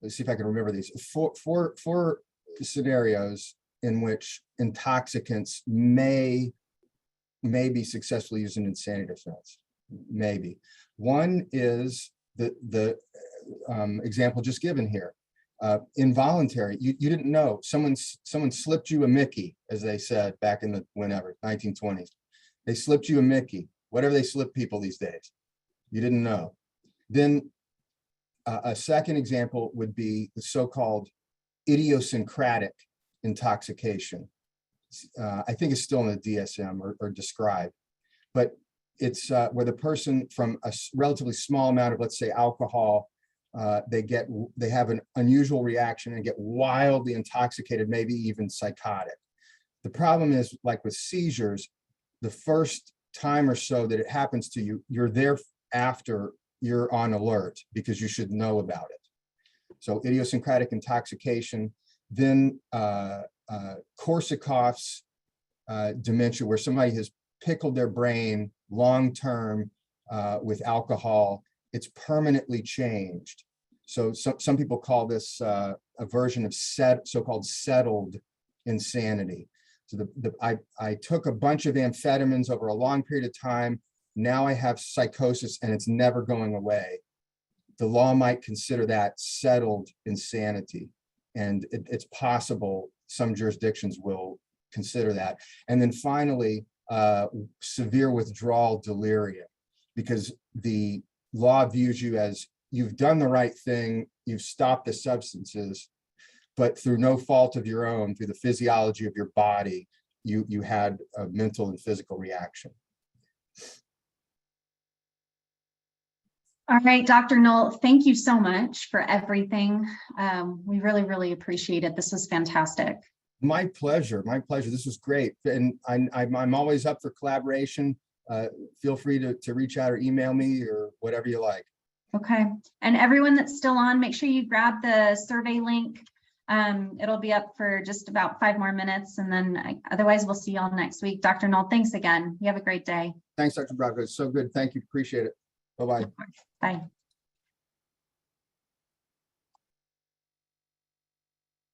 Speaker 2: let's see if I can remember these four scenarios in which intoxicants may be successfully used in insanity defense. Maybe one is the example just given here. Involuntary, you didn't know, someone slipped you a Mickey, as they said back in the 1920s. They slipped you a Mickey, whatever they slip people these days. You didn't know. Then a second example would be the so-called idiosyncratic intoxication. I think it's still in the DSM or described, but it's where the person from a relatively small amount of, let's say, alcohol, they have an unusual reaction and get wildly intoxicated, maybe even psychotic. The problem is, like with seizures, the first time or so that it happens to you, you're there after you're on alert because you should know about it. So idiosyncratic intoxication, then Korsakoff's dementia, where somebody has pickled their brain long-term with alcohol, it's permanently changed. So some people call this a version of so-called settled insanity. So I took a bunch of amphetamines over a long period of time. Now I have psychosis and it's never going away. The law might consider that settled insanity. And it's possible some jurisdictions will consider that. And then finally, severe withdrawal delirium, because the law views you as you've done the right thing, you've stopped the substances, but through no fault of your own, through the physiology of your body, you had a mental and physical reaction.
Speaker 1: All right, Dr. Knoll, thank you so much for everything. We really, really appreciate it. This was fantastic.
Speaker 2: My pleasure. My pleasure. This was great. And I'm always up for collaboration. Feel free to reach out or email me or whatever you like.
Speaker 1: Okay. And everyone that's still on, make sure you grab the survey link. It'll be up for just about 5 more minutes. And then otherwise, we'll see you all next week. Dr. Knoll, thanks again. You have a great day.
Speaker 2: Thanks, Dr. Bravo. It's so good. Thank you. Appreciate it. Bye-bye.
Speaker 1: Bye.